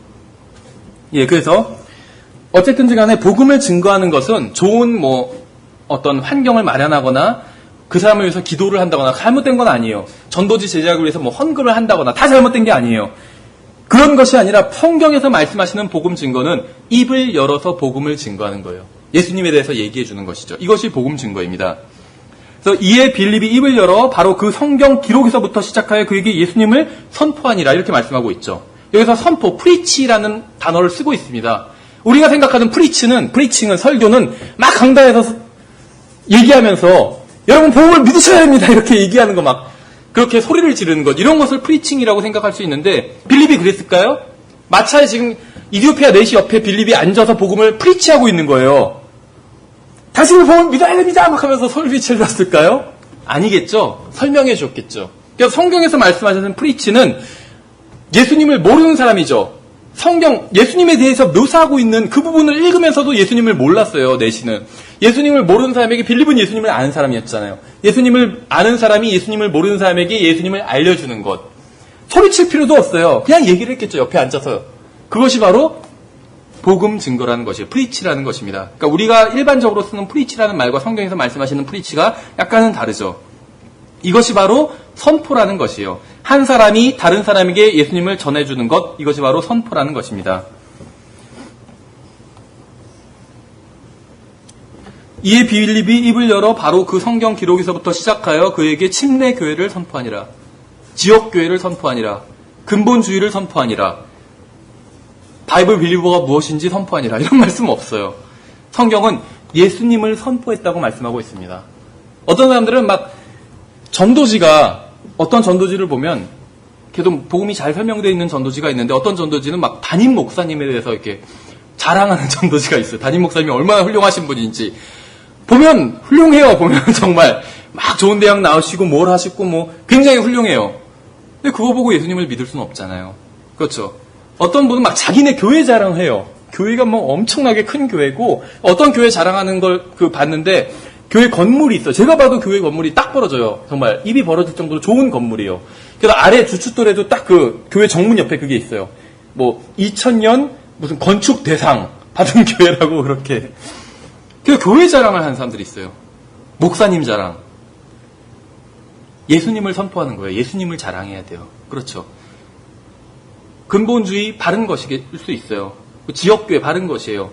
예, 그래서 어쨌든지 간에 복음을 증거하는 것은 좋은 어떤 환경을 마련하거나 그 사람을 위해서 기도를 한다거나 잘못된 건 아니에요. 전도지 제작을 위해서 헌금을 한다거나 다 잘못된 게 아니에요. 그런 것이 아니라 성경에서 말씀하시는 복음 증거는 입을 열어서 복음을 증거하는 거예요. 예수님에 대해서 얘기해 주는 것이죠. 이것이 복음 증거입니다. 그래서 이에 빌립이 입을 열어 바로 그 성경 기록에서부터 시작하여 그에게 예수님을 선포하니라 이렇게 말씀하고 있죠. 여기서 선포, 프리치라는 단어를 쓰고 있습니다. 우리가 생각하는 프리칭은 설교는 막 강단에서 얘기하면서 여러분 복음을 믿으셔야 됩니다 이렇게 얘기하는 거 막 그렇게 소리를 지르는 것 이런 것을 프리칭이라고 생각할 수 있는데 빌립이 그랬을까요? 마차에 지금 이디오피아 내시 옆에 빌립이 앉아서 복음을 프리치하고 있는 거예요. 당신은 복음을 믿어야 됩니다 막 하면서 소리를 놨을까요? 아니겠죠. 설명해 주었겠죠. 그래서 성경에서 말씀하시는 프리치는 예수님을 모르는 사람이죠. 예수님에 대해서 묘사하고 있는 그 부분을 읽으면서도 예수님을 몰랐어요, 내시는. 예수님을 모르는 사람에게 빌립은 예수님을 아는 사람이었잖아요. 예수님을 아는 사람이 예수님을 모르는 사람에게 예수님을 알려주는 것. 소리칠 필요도 없어요. 그냥 얘기를 했겠죠, 옆에 앉아서. 그것이 바로 복음 증거라는 것이에요. 프리치라는 것입니다. 그러니까 우리가 일반적으로 쓰는 프리치라는 말과 성경에서 말씀하시는 프리치가 약간은 다르죠. 이것이 바로 선포라는 것이에요. 한 사람이 다른 사람에게 예수님을 전해주는 것, 이것이 바로 선포라는 것입니다. 이에 빌립이 입을 열어 바로 그 성경 기록에서부터 시작하여 그에게 침례 교회를 선포하니라. 지역 교회를 선포하니라. 근본주의를 선포하니라. 바이블 빌리버가 무엇인지 선포하니라. 이런 말씀 없어요. 성경은 예수님을 선포했다고 말씀하고 있습니다. 어떤 사람들은 막 어떤 전도지를 보면 계속 복음이 잘 설명되어 있는 전도지가 있는데 어떤 전도지는 막 담임 목사님에 대해서 이렇게 자랑하는 전도지가 있어요. 담임 목사님이 얼마나 훌륭하신 분인지. 보면 훌륭해요. 보면 정말 막 좋은 대학 나오시고 뭘 하시고 굉장히 훌륭해요. 근데 그거 보고 예수님을 믿을 수는 없잖아요. 그렇죠. 어떤 분은 막 자기네 교회 자랑해요. 교회가 엄청나게 큰 교회고 어떤 교회 자랑하는 걸 봤는데 교회 건물이 있어. 제가 봐도 교회 건물이 딱 벌어져요. 정말 입이 벌어질 정도로 좋은 건물이에요. 그래서 아래 주춧돌에도 딱 그 교회 정문 옆에 그게 있어요. 2000년 무슨 건축 대상 받은 교회라고 그렇게. 그래서 교회 자랑을 하는 사람들이 있어요. 목사님 자랑. 예수님을 선포하는 거예요. 예수님을 자랑해야 돼요. 그렇죠. 근본주의 바른 것일 수 있어요. 지역교회 바른 것이에요.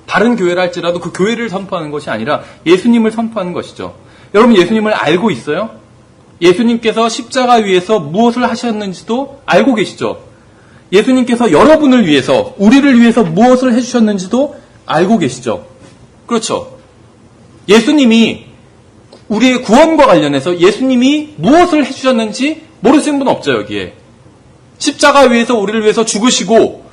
다른 교회를 할지라도 그 교회를 선포하는 것이 아니라 예수님을 선포하는 것이죠. 여러분 예수님을 알고 있어요? 예수님께서 십자가 위에서 무엇을 하셨는지도 알고 계시죠? 예수님께서 여러분을 위해서, 우리를 위해서 무엇을 해주셨는지도 알고 계시죠? 그렇죠. 예수님이 우리의 구원과 관련해서 예수님이 무엇을 해주셨는지 모르시는 분 없죠, 여기에. 십자가 위에서 우리를 위해서 죽으시고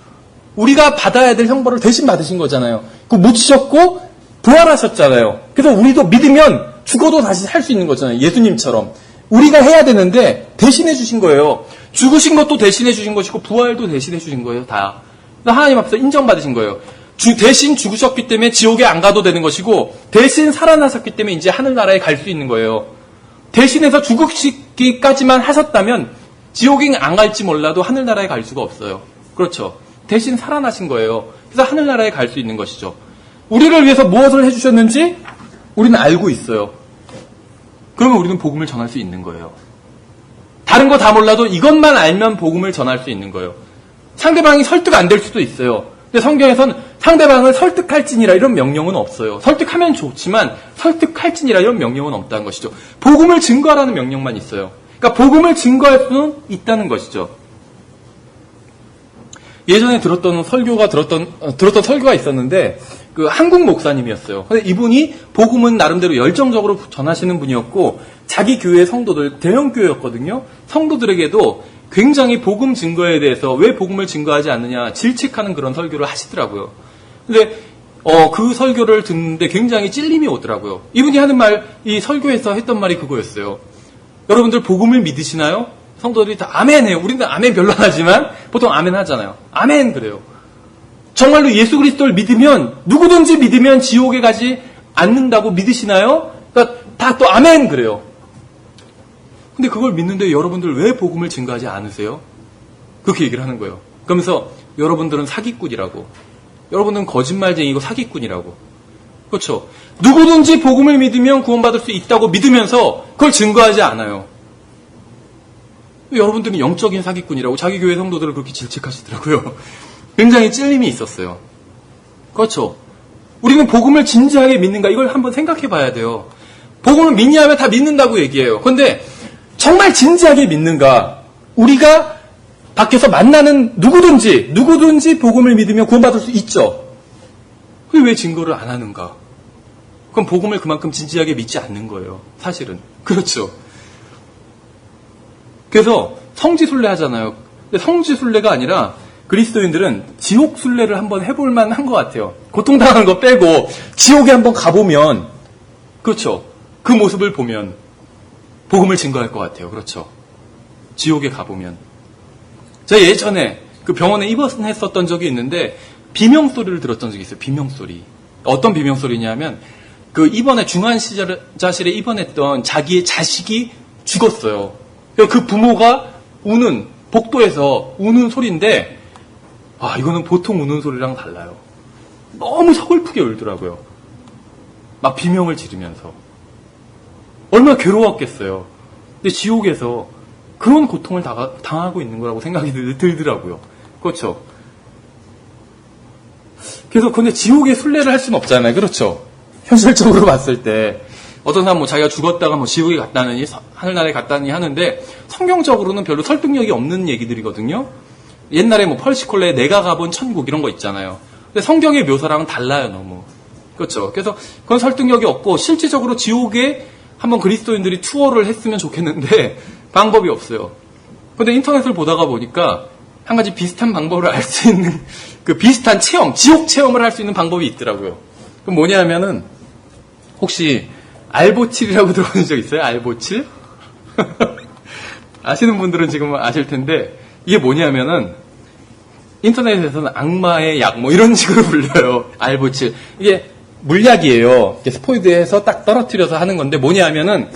우리가 받아야 될 형벌을 대신 받으신 거잖아요. 그 묻히셨고 부활하셨잖아요. 그래서 우리도 믿으면 죽어도 다시 살 수 있는 거잖아요. 예수님처럼. 우리가 해야 되는데 대신해 주신 거예요. 죽으신 것도 대신해 주신 것이고 부활도 대신해 주신 거예요. 다. 하나님 앞에서 인정받으신 거예요. 대신 죽으셨기 때문에 지옥에 안 가도 되는 것이고 대신 살아나셨기 때문에 이제 하늘나라에 갈 수 있는 거예요. 대신해서 죽으시기까지만 하셨다면 지옥에 안 갈지 몰라도 하늘나라에 갈 수가 없어요. 그렇죠. 대신 살아나신 거예요. 그래서 하늘나라에 갈 수 있는 것이죠. 우리를 위해서 무엇을 해주셨는지 우리는 알고 있어요. 그러면 우리는 복음을 전할 수 있는 거예요. 다른 거 다 몰라도 이것만 알면 복음을 전할 수 있는 거예요. 상대방이 설득 안 될 수도 있어요. 근데 성경에서는 상대방을 설득할지니라 이런 명령은 없어요. 설득하면 좋지만 설득할지니라 이런 명령은 없다는 것이죠. 복음을 증거하라는 명령만 있어요. 그러니까 복음을 증거할 수는 있다는 것이죠. 예전에 들었던 설교가 있었는데 그 한국 목사님이었어요. 근데 이분이 복음은 나름대로 열정적으로 전하시는 분이었고 자기 교회 성도들 대형 교회였거든요. 성도들에게도 굉장히 복음 증거에 대해서 왜 복음을 증거하지 않느냐 질책하는 그런 설교를 하시더라고요. 근데 그 설교를 듣는데 굉장히 찔림이 오더라고요. 이분이 하는 말, 이 설교에서 했던 말이 그거였어요. 여러분들 복음을 믿으시나요? 성도들이 다 아멘해요. 우리는 아멘 별로 안 하지만 보통 아멘 하잖아요. 아멘 그래요. 정말로 예수 그리스도를 믿으면 누구든지 믿으면 지옥에 가지 않는다고 믿으시나요? 그러니까 다 또 아멘 그래요. 근데 그걸 믿는데 여러분들 왜 복음을 증거하지 않으세요? 그렇게 얘기를 하는 거예요. 그러면서 여러분들은 사기꾼이라고. 여러분들은 거짓말쟁이고 사기꾼이라고. 그렇죠? 누구든지 복음을 믿으면 구원받을 수 있다고 믿으면서 그걸 증거하지 않아요. 여러분들은 영적인 사기꾼이라고 자기 교회 성도들을 그렇게 질책하시더라고요. 굉장히 찔림이 있었어요. 그렇죠? 우리는 복음을 진지하게 믿는가 이걸 한번 생각해 봐야 돼요. 복음을 믿냐 하면 다 믿는다고 얘기해요. 그런데 정말 진지하게 믿는가? 우리가 밖에서 만나는 누구든지 복음을 믿으면 구원받을 수 있죠. 그게 왜 증거를 안 하는가? 그럼 복음을 그만큼 진지하게 믿지 않는 거예요. 사실은. 그렇죠. 그래서 성지순례 하잖아요. 근데 성지순례가 아니라 그리스도인들은 지옥순례를 한번 해볼 만한 것 같아요. 고통당하는 거 빼고 지옥에 한번 가보면 그렇죠. 그 모습을 보면 복음을 증거할 것 같아요. 그렇죠. 지옥에 가보면. 제가 예전에 그 병원에 입원했었던 적이 있는데 비명소리를 들었던 적이 있어요. 비명소리. 어떤 비명소리냐면 그 입원에 중환자실에 입원했던 자기의 자식이 죽었어요. 그 부모가 우는 복도에서 우는 소리인데 이거는 보통 우는 소리랑 달라요. 너무 서글프게 울더라고요. 막 비명을 지르면서. 얼마나 괴로웠겠어요. 근데 지옥에서 그런 고통을 당하고 있는 거라고 생각이 들더라고요. 그렇죠? 그래서 근데 지옥에 순례를 할 수는 없잖아요. 그렇죠? 현실적으로 봤을 때 어떤 사람 자기가 죽었다가 지옥에 갔다느니 하늘나라에 갔다느니 하는데 성경적으로는 별로 설득력이 없는 얘기들이거든요. 옛날에 펄시콜레에 내가 가본 천국 이런 거 있잖아요. 근데 성경의 묘사랑은 달라요, 너무. 그렇죠? 그래서 그건 설득력이 없고 실질적으로 지옥에 한번 그리스도인들이 투어를 했으면 좋겠는데 방법이 없어요. 근데 인터넷을 보다가 보니까 한 가지 비슷한 방법을 알 수 있는 그 비슷한 체험, 지옥 체험을 할 수 있는 방법이 있더라고요. 그럼 뭐냐면은 혹시 알보칠이라고 들어본 적 있어요? 알보칠? 아시는 분들은 지금 아실 텐데 이게 뭐냐면은 인터넷에서는 악마의 약 이런 식으로 불려요. 알보칠. 이게 물약이에요. 스포이드해서 딱 떨어뜨려서 하는 건데 뭐냐면은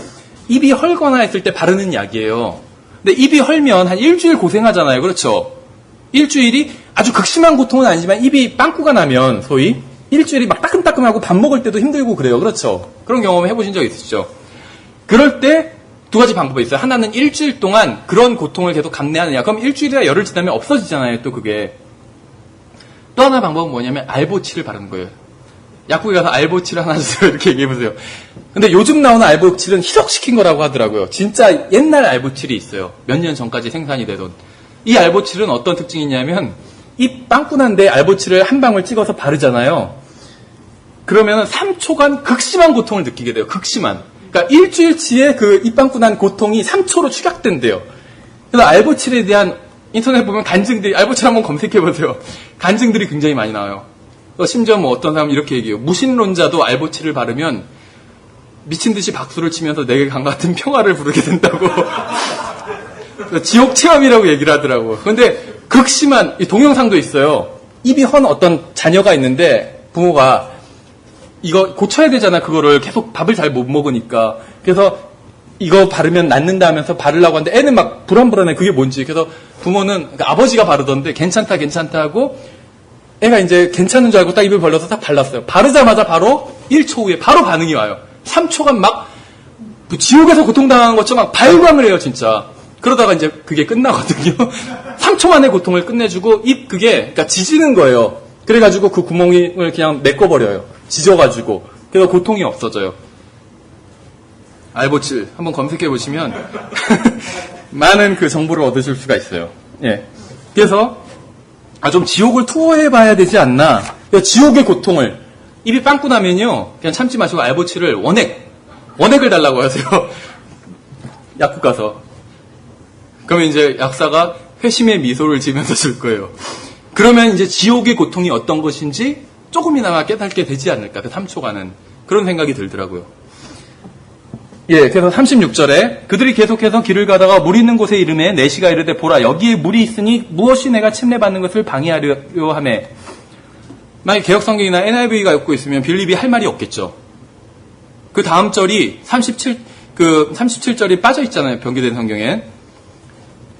입이 헐거나 했을 때 바르는 약이에요. 근데 입이 헐면 한 일주일 고생하잖아요. 그렇죠? 일주일이 아주 극심한 고통은 아니지만 입이 빵꾸가 나면 소위 일주일이 막 따끔따끔하고 밥 먹을 때도 힘들고 그래요. 그렇죠? 그런 경험 해보신 적 있으시죠? 그럴 때 두 가지 방법이 있어요. 하나는 일주일 동안 그런 고통을 계속 감내하느냐. 그럼 일주일이나 열흘 지나면 없어지잖아요. 또 그게. 또 하나 방법은 뭐냐면 알보칠을 바르는 거예요. 약국에 가서 알보칠 하나 주세요. 이렇게 얘기해보세요. 근데 요즘 나오는 알보칠은 희석시킨 거라고 하더라고요. 진짜 옛날 알보칠이 있어요. 몇 년 전까지 생산이 되던. 이 알보칠은 어떤 특징이 있냐면 입 빵꾸난데 알보칠을 한 방울 찍어서 바르잖아요. 그러면 3초간 극심한 고통을 느끼게 돼요. 극심한. 그러니까 일주일치의 그 입 빵꾸난 고통이 3초로 축약된대요. 그래서 알보칠에 대한 인터넷 보면 간증들이, 알보칠 한번 검색해보세요. 간증들이 굉장히 많이 나와요. 심지어 어떤 사람은 이렇게 얘기해요. 무신론자도 알보칠을 바르면 미친 듯이 박수를 치면서 내게 강 같은 평화를 부르게 된다고. 지옥 체험이라고 얘기를 하더라고요. 그런데 극심한, 동영상도 있어요. 입이 헌 어떤 자녀가 있는데 부모가 이거 고쳐야 되잖아. 그거를 계속 밥을 잘 못 먹으니까. 그래서 이거 바르면 낫는다 하면서 바르려고 하는데 애는 막 불안불안해. 그게 뭔지. 그래서 부모는, 그러니까 아버지가 바르던데 괜찮다 하고 애가 이제 괜찮은 줄 알고 딱 입을 벌려서 딱 발랐어요. 바르자마자 바로 1초 후에 바로 반응이 와요. 3초간 막 지옥에서 고통당한 것처럼 막 발광을 해요, 진짜. 그러다가 이제 그게 끝나거든요. 3초 만에 고통을 끝내주고 그러니까 지지는 거예요. 그래가지고 그 구멍을 그냥 메꿔버려요. 지져가지고. 그래서 고통이 없어져요. 알보칠 한번 검색해보시면 많은 그 정보를 얻으실 수가 있어요. 예. 그래서 좀 지옥을 투어해봐야 되지 않나. 지옥의 고통을 입이 빵꾸 나면요 그냥 참지 마시고 알보칠을 원액을 달라고 하세요. 약국 가서. 그러면 이제 약사가 회심의 미소를 지으면서 줄 거예요. 그러면 이제 지옥의 고통이 어떤 것인지 조금이나마 깨닫게 되지 않을까, 그 3초간은. 그런 생각이 들더라고요. 예, 그래서 36절에 그들이 계속해서 길을 가다가 물 있는 곳에 이르매 내시가 이르되 보라 여기에 물이 있으니 무엇이 내가 침례받는 것을 방해하려 하매. 만약 개혁성경이나 NIV가 읽고 있으면 빌립이 할 말이 없겠죠. 그 다음 절이 37절이 빠져 있잖아요. 변기된 성경에.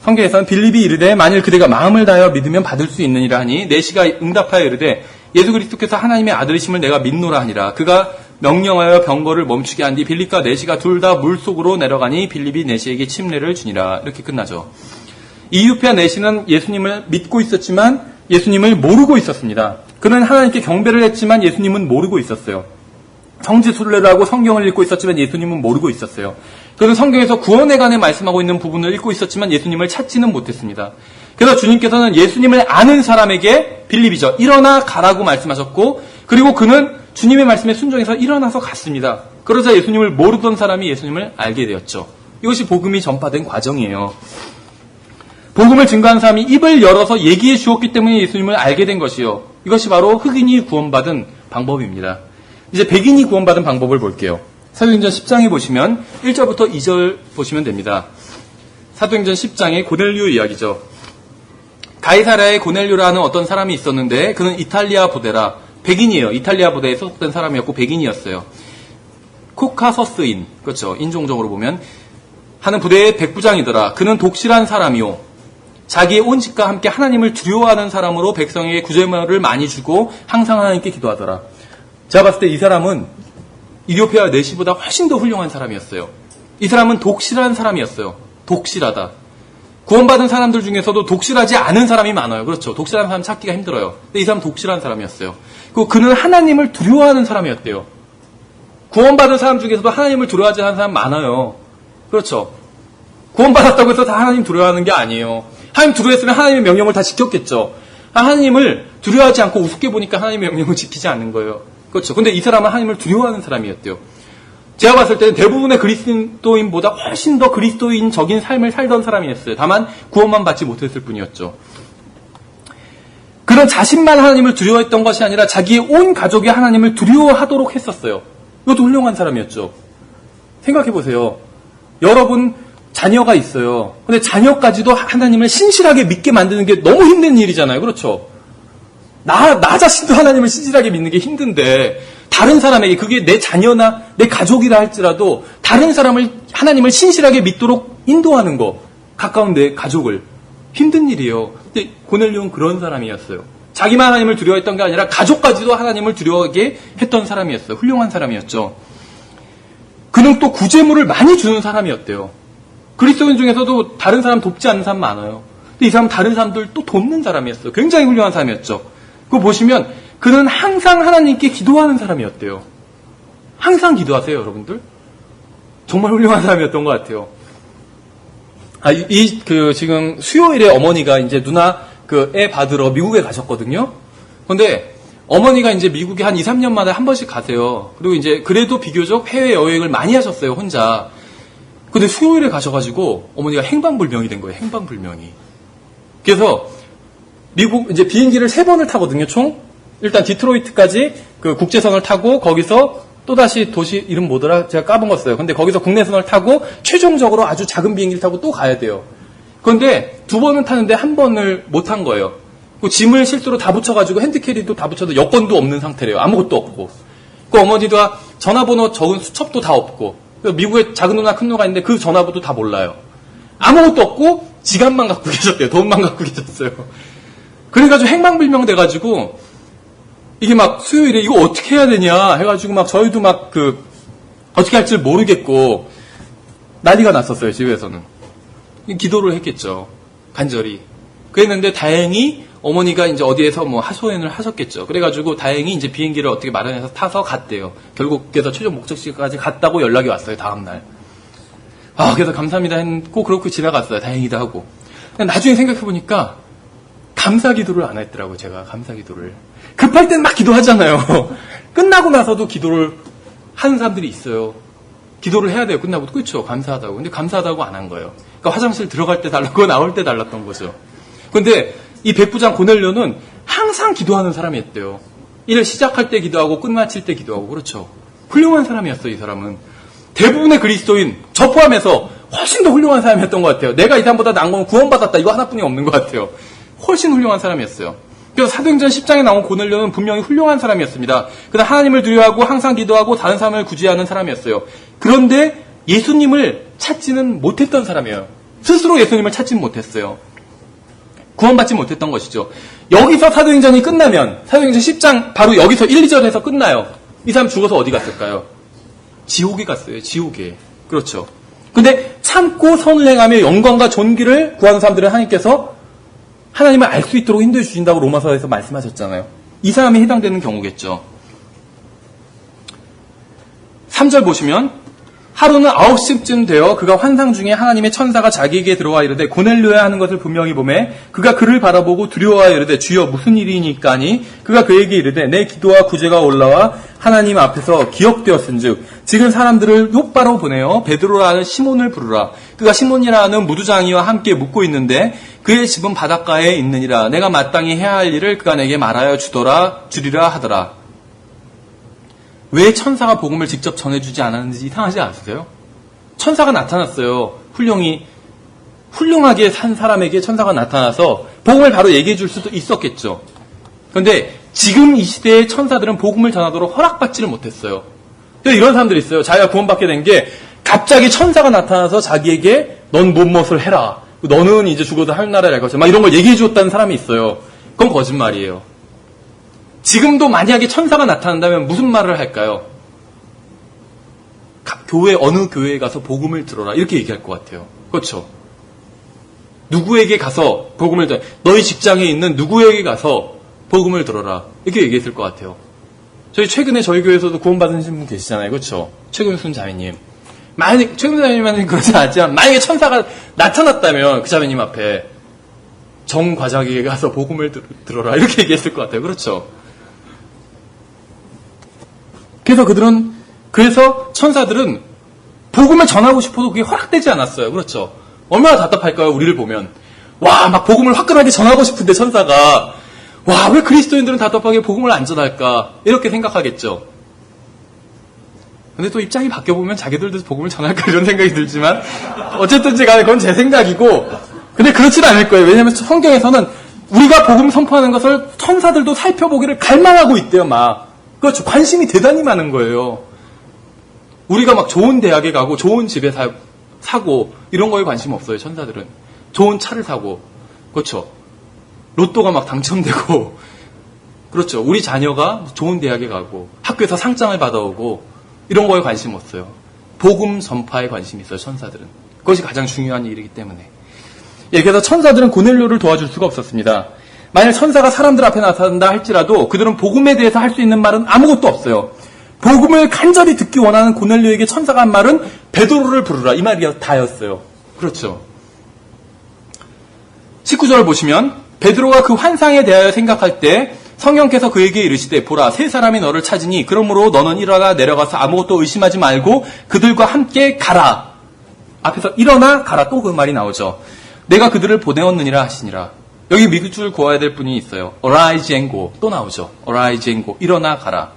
성경에서는 빌립이 이르되 만일 그대가 마음을 다하여 믿으면 받을 수 있느니라 하니 내시가 응답하여 이르되 예수 그리스도께서 하나님의 아들이심을 내가 믿노라 하니라. 그가 명령하여 병거를 멈추게 한 뒤 빌립과 내시가 둘 다 물속으로 내려가니 빌립이 내시에게 침례를 주니라. 이렇게 끝나죠. 이유피와 내시는 예수님을 믿고 있었지만 예수님을 모르고 있었습니다. 그는 하나님께 경배를 했지만 예수님은 모르고 있었어요. 성지순례를 하고 성경을 읽고 있었지만 예수님은 모르고 있었어요. 그는 성경에서 구원에 관해 말씀하고 있는 부분을 읽고 있었지만 예수님을 찾지는 못했습니다. 그래서 주님께서는 예수님을 아는 사람에게 빌립이죠. 일어나 가라고 말씀하셨고 그리고 그는 주님의 말씀에 순종해서 일어나서 갔습니다. 그러자 예수님을 모르던 사람이 예수님을 알게 되었죠. 이것이 복음이 전파된 과정이에요. 복음을 증거한 사람이 입을 열어서 얘기해 주었기 때문에 예수님을 알게 된 것이요. 이것이 바로 흑인이 구원받은 방법입니다. 이제 백인이 구원받은 방법을 볼게요. 사도행전 10장에 보시면 1절부터 2절 보시면 됩니다. 사도행전 10장의 고넬류 이야기죠. 가이사랴에 고넬류라는 어떤 사람이 있었는데 그는 이탈리아 부대라 백인이에요. 이탈리아 부대에 소속된 사람이었고 백인이었어요. 코카서스인, 그렇죠. 인종적으로 보면 하는 부대의 백부장이더라. 그는 독실한 사람이요. 자기의 온 집과 함께 하나님을 두려워하는 사람으로 백성에게 구제물을 많이 주고 항상 하나님께 기도하더라. 제가 봤을 때 이 사람은 이디오피아 내시보다 훨씬 더 훌륭한 사람이었어요. 이 사람은 독실한 사람이었어요. 독실하다. 구원받은 사람들 중에서도 독실하지 않은 사람이 많아요. 그렇죠. 독실한 사람 찾기가 힘들어요. 근데 이 사람은 독실한 사람이었어요. 그리고 그는 하나님을 두려워하는 사람이었대요. 구원받은 사람 중에서도 하나님을 두려워하지 않는 사람 많아요. 그렇죠. 구원받았다고 해서 다 하나님 두려워하는 게 아니에요. 하나님 두려워했으면 하나님의 명령을 다 지켰겠죠. 하나님을 두려워하지 않고 우습게 보니까 하나님의 명령을 지키지 않는 거예요. 그렇죠. 근데 이 사람은 하나님을 두려워하는 사람이었대요. 제가 봤을 때는 대부분의 그리스도인보다 훨씬 더 그리스도인적인 삶을 살던 사람이었어요. 다만 구원만 받지 못했을 뿐이었죠. 그런 자신만 하나님을 두려워했던 것이 아니라 자기의 온 가족이 하나님을 두려워하도록 했었어요. 이것도 훌륭한 사람이었죠. 생각해보세요. 여러분 자녀가 있어요. 근데 자녀까지도 하나님을 신실하게 믿게 만드는 게 너무 힘든 일이잖아요. 그렇죠? 나 자신도 하나님을 신실하게 믿는 게 힘든데 다른 사람에게 그게 내 자녀나 내 가족이라 할지라도 다른 사람을 하나님을 신실하게 믿도록 인도하는 거 가까운 내 가족을 힘든 일이에요. 근데 고넬료는 그런 사람이었어요. 자기만 하나님을 두려워했던 게 아니라 가족까지도 하나님을 두려워하게 했던 사람이었어요. 훌륭한 사람이었죠. 그는 또 구제물을 많이 주는 사람이었대요. 그리스도인 중에서도 다른 사람 돕지 않는 사람 많아요. 근데 이 사람은 다른 사람들 또 돕는 사람이었어요. 굉장히 훌륭한 사람이었죠. 그거 보시면 그는 항상 하나님께 기도하는 사람이었대요. 항상 기도하세요, 여러분들. 정말 훌륭한 사람이었던 것 같아요. 지금 수요일에 어머니가 이제 누나 애 받으러 미국에 가셨거든요. 근데 어머니가 이제 미국에 한 2, 3년마다 한 번씩 가세요. 그리고 이제 그래도 비교적 해외 여행을 많이 하셨어요, 혼자. 근데 수요일에 가셔가지고 어머니가 행방불명이 된 거예요, 행방불명이. 그래서 미국 이제 비행기를 3번을 타거든요, 총. 일단 디트로이트까지 그 국제선을 타고 거기서 또다시 도시 이름 뭐더라? 제가 까먹었어요. 근데 거기서 국내선을 타고 최종적으로 아주 작은 비행기를 타고 또 가야 돼요. 그런데 2번은 타는데 1번을 못 탄 거예요. 그 짐을 실수로 다 붙여가지고 핸드캐리도 다 붙여도 여권도 없는 상태래요. 아무것도 없고. 그 어머니가 전화번호 적은 수첩도 다 없고. 미국에 작은 누나 큰 누나가 있는데 그 전화번호도 다 몰라요. 아무것도 없고 지갑만 갖고 계셨대요. 돈만 갖고 계셨어요. 그래가지고 행방불명 돼가지고 이게 막 수요일에 이거 어떻게 해야 되냐 해가지고 막 저희도 막 어떻게 할 줄 모르겠고 난리가 났었어요, 집에서는. 기도를 했겠죠. 간절히. 그랬는데 다행히 어머니가 이제 어디에서 뭐 하소연을 하셨겠죠. 그래가지고 다행히 이제 비행기를 어떻게 마련해서 타서 갔대요. 결국 그래서 최종 목적지까지 갔다고 연락이 왔어요, 다음날. 그래서 감사합니다 했고 그렇게 지나갔어요. 다행이다 하고. 나중에 생각해보니까 감사 기도를 안 했더라고요, 제가. 감사 기도를. 급할 땐 막 기도하잖아요. 끝나고 나서도 기도를 하는 사람들이 있어요. 기도를 해야 돼요, 끝나고. 그렇죠, 감사하다고. 근데 감사하다고 안 한 거예요. 그러니까 그러니까 화장실 들어갈 때 달랐고 나올 때 달랐던 거죠. 그런데 이 백부장 고넬료는 항상 기도하는 사람이었대요. 일을 시작할 때 기도하고 끝마칠 때 기도하고. 그렇죠. 훌륭한 사람이었어요. 이 사람은. 대부분의 그리스도인, 저 포함해서 훨씬 더 훌륭한 사람이었던 것 같아요. 내가 이 사람보다 나은 건 구원받았다. 이거 하나뿐이 없는 것 같아요. 훨씬 훌륭한 사람이었어요. 그래서 사도행전 10장에 나온 고넬료는 분명히 훌륭한 사람이었습니다. 그러나 하나님을 두려워하고 항상 기도하고 다른 사람을 구제하는 사람이었어요. 그런데 예수님을 찾지는 못했던 사람이에요. 스스로 예수님을 찾지는 못했어요. 구원받지 못했던 것이죠. 여기서 사도행전이 끝나면 사도행전 10장 바로 여기서 1, 2절에서 끝나요. 이 사람 죽어서 어디 갔을까요? 지옥에 갔어요. 지옥에. 그렇죠. 근데 참고 선을 행하며 영광과 존귀를 구하는 사람들은 하나님께서 하나님을 알 수 있도록 인도해 주신다고 로마서에서 말씀하셨잖아요. 이 사람이 해당되는 경우겠죠. 3절 보시면 하루는 9시쯤 되어 그가 환상 중에 하나님의 천사가 자기에게 들어와 이르되 고넬료야 하는 것을 분명히 보매 그가 그를 바라보고 두려워하여 이르되 주여 무슨 일이니까 하니 그가 그에게 이르되 내 기도와 구제가 올라와 하나님 앞에서 기억되었은즉 지금 사람들을 욥바로 보내어 베드로라는 시몬을 부르라. 그가 시몬이라는 무두장이와 함께 묵고 있는데 그의 집은 바닷가에 있느니라. 내가 마땅히 해야 할 일을 그가 내게 말하여 주리라 하더라. 왜 천사가 복음을 직접 전해주지 않았는지 이상하지 않으세요? 천사가 나타났어요. 훌륭하게 산 사람에게 천사가 나타나서 복음을 바로 얘기해 줄 수도 있었겠죠. 그런데 지금 이 시대의 천사들은 복음을 전하도록 허락받지를 못했어요. 이런 사람들이 있어요. 자기가 구원받게 된 게 갑자기 천사가 나타나서 자기에게 넌 무엇을 해라. 너는 이제 죽어도 하늘나라에 갈 것이다. 막 이런 걸 얘기해 주었다는 사람이 있어요. 그건 거짓말이에요. 지금도 만약에 천사가 나타난다면 무슨 말을 할까요? 어느 교회에 가서 복음을 들어라. 이렇게 얘기할 것 같아요. 그렇죠. 누구에게 가서 복음을 들어라. 너희 직장에 있는 누구에게 가서 복음을 들어라. 이렇게 얘기했을 것 같아요. 최근에 저희 교회에서도 구원받으신 분 계시잖아요. 그렇죠. 최근순 자매님. 만약에, 최근순 자매님은 그렇지 않지만, 만약에 천사가 나타났다면 그 자매님 앞에 정 과장에게 가서 복음을 들어라. 이렇게 얘기했을 것 같아요. 그렇죠. 그래서 천사들은 복음을 전하고 싶어도 그게 허락되지 않았어요. 그렇죠. 얼마나 답답할까요? 우리를 보면. 와, 막 복음을 화끈하게 전하고 싶은데 천사가. 와, 왜 그리스도인들은 답답하게 복음을 안 전할까? 이렇게 생각하겠죠. 근데 또 입장이 바뀌어보면 자기들도 복음을 전할까? 이런 생각이 들지만, 어쨌든지 간에 그건 제 생각이고, 근데 그렇진 않을 거예요. 왜냐하면 성경에서는 우리가 복음 선포하는 것을 천사들도 살펴보기를 갈망하고 있대요, 막. 그렇죠. 관심이 대단히 많은 거예요. 우리가 막 좋은 대학에 가고 좋은 집에 사고 이런 거에 관심 없어요. 천사들은. 좋은 차를 사고 그렇죠. 로또가 막 당첨되고 그렇죠. 우리 자녀가 좋은 대학에 가고 학교에서 상장을 받아오고 이런 거에 관심 없어요. 복음 전파에 관심이 있어요. 천사들은. 그것이 가장 중요한 일이기 때문에. 그래서 천사들은 고넬료를 도와줄 수가 없었습니다. 만약 천사가 사람들 앞에 나타난다 할지라도 그들은 복음에 대해서 할 수 있는 말은 아무것도 없어요. 복음을 간절히 듣기 원하는 고넬료에게 천사가 한 말은 베드로를 부르라. 이 말이 다였어요. 그렇죠. 19절을 보시면 베드로가 그 환상에 대하여 생각할 때 성령께서 그에게 이르시되 보라 세 사람이 너를 찾으니 그러므로 너는 일어나 내려가서 아무것도 의심하지 말고 그들과 함께 가라. 앞에서 일어나 가라 또 그 말이 나오죠. 내가 그들을 보내었느니라 하시니라. 여기 밑줄 그어야 될 분이 있어요. Arise and go. 또 나오죠. Arise and go. 일어나 가라.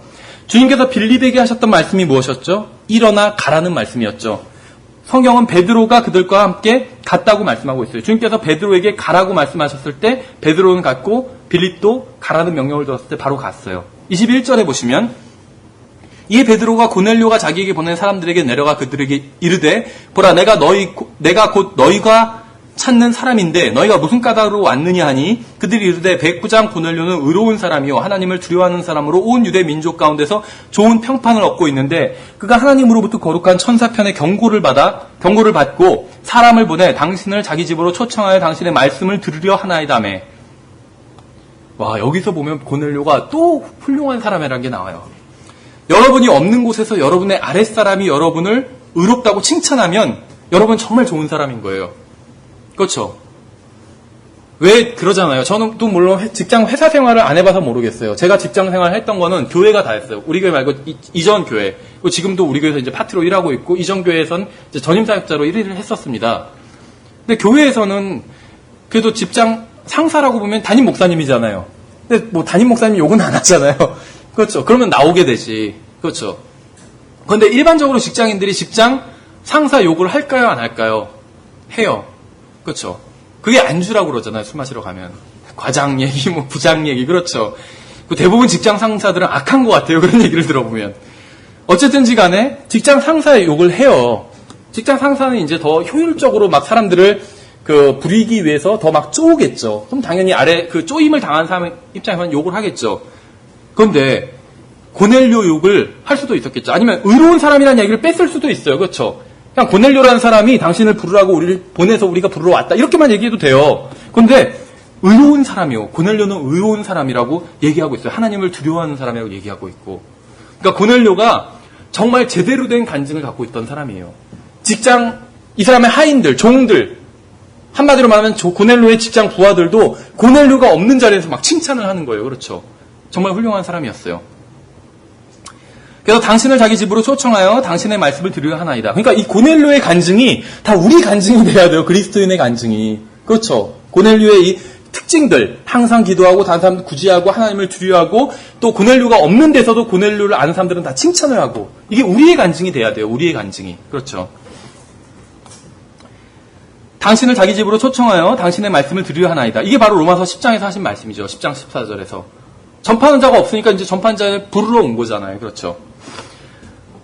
주님께서 빌립에게 하셨던 말씀이 무엇이었죠? 일어나 가라는 말씀이었죠. 성경은 베드로가 그들과 함께 갔다고 말씀하고 있어요. 주님께서 베드로에게 가라고 말씀하셨을 때 베드로는 갔고 빌립도 가라는 명령을 들었을 때 바로 갔어요. 21절에 보시면 이에 베드로가 고넬료가 자기에게 보낸 사람들에게 내려가 그들에게 이르되 보라 내가 곧 너희가 찾는 사람인데 너희가 무슨 까닭으로 왔느냐 하니 그들이 이르되 백부장 고넬료는 의로운 사람이요 하나님을 두려워하는 사람으로 온 유대 민족 가운데서 좋은 평판을 얻고 있는데 그가 하나님으로부터 거룩한 천사편의 경고를 받고 사람을 보내 당신을 자기 집으로 초청하여 당신의 말씀을 들으려 하나이다매. 와, 여기서 보면 고넬료가 또 훌륭한 사람이라는 게 나와요. 여러분이 없는 곳에서 여러분의 아랫사람이 여러분을 의롭다고 칭찬하면 여러분 정말 좋은 사람인 거예요. 그렇죠. 왜 그러잖아요. 저는 또 물론 회사 생활을 안 해봐서 모르겠어요. 제가 직장 생활을 했던 거는 교회가 다 했어요. 우리 교회 말고 이전 교회. 그리고 지금도 우리 교회에서 이제 파트로 일하고 있고 이전 교회에선 이제 전임사역자로 일을 했었습니다. 근데 교회에서는 그래도 직장 상사라고 보면 담임 목사님이잖아요. 근데 뭐 담임 목사님 욕은 안 하잖아요. 그렇죠. 그러면 나오게 되지. 그렇죠. 그런데 일반적으로 직장인들이 직장 상사 욕을 할까요, 안 할까요? 해요. 그렇죠. 그게 안주라고 그러잖아요. 술 마시러 가면. 과장 얘기, 뭐 부장 얘기, 그렇죠. 대부분 직장 상사들은 악한 것 같아요. 그런 얘기를 들어보면. 어쨌든지 간에 직장 상사의 욕을 해요. 직장 상사는 이제 더 효율적으로 막 사람들을 부리기 위해서 더 막 쪼우겠죠. 그럼 당연히 아래 쪼임을 당한 사람 입장에서는 욕을 하겠죠. 그런데 고넬료 욕을 할 수도 있었겠죠. 아니면 의로운 사람이라는 얘기를 뺐을 수도 있어요. 그렇죠. 그냥 고넬료라는 사람이 당신을 부르라고 우리를 보내서 우리가 부르러 왔다. 이렇게만 얘기해도 돼요. 그런데 의로운 사람이요. 고넬료는 의로운 사람이라고 얘기하고 있어요. 하나님을 두려워하는 사람이라고 얘기하고 있고. 그러니까 고넬료가 정말 제대로 된 간증을 갖고 있던 사람이에요. 직장, 이 사람의 하인들, 종들, 한마디로 말하면 고넬료의 직장 부하들도 고넬료가 없는 자리에서 막 칭찬을 하는 거예요. 그렇죠. 정말 훌륭한 사람이었어요. 그래서 당신을 자기 집으로 초청하여 당신의 말씀을 드리려 하나이다. 그러니까 이 고넬료의 간증이 다 우리 간증이 돼야 돼요. 그리스도인의 간증이. 그렇죠. 고넬료의 이 특징들, 항상 기도하고 다른 사람들 구제하고 하나님을 두려워하고 또 고넬료가 없는 데서도 고넬료를 아는 사람들은 다 칭찬을 하고 이게 우리의 간증이 돼야 돼요. 우리의 간증이. 그렇죠. 당신을 자기 집으로 초청하여 당신의 말씀을 드리려 하나이다. 이게 바로 로마서 10장에서 하신 말씀이죠. 10장 14절에서. 전파하는 자가 없으니까 이제 전파하는 자를 부르러 온 거잖아요. 그렇죠.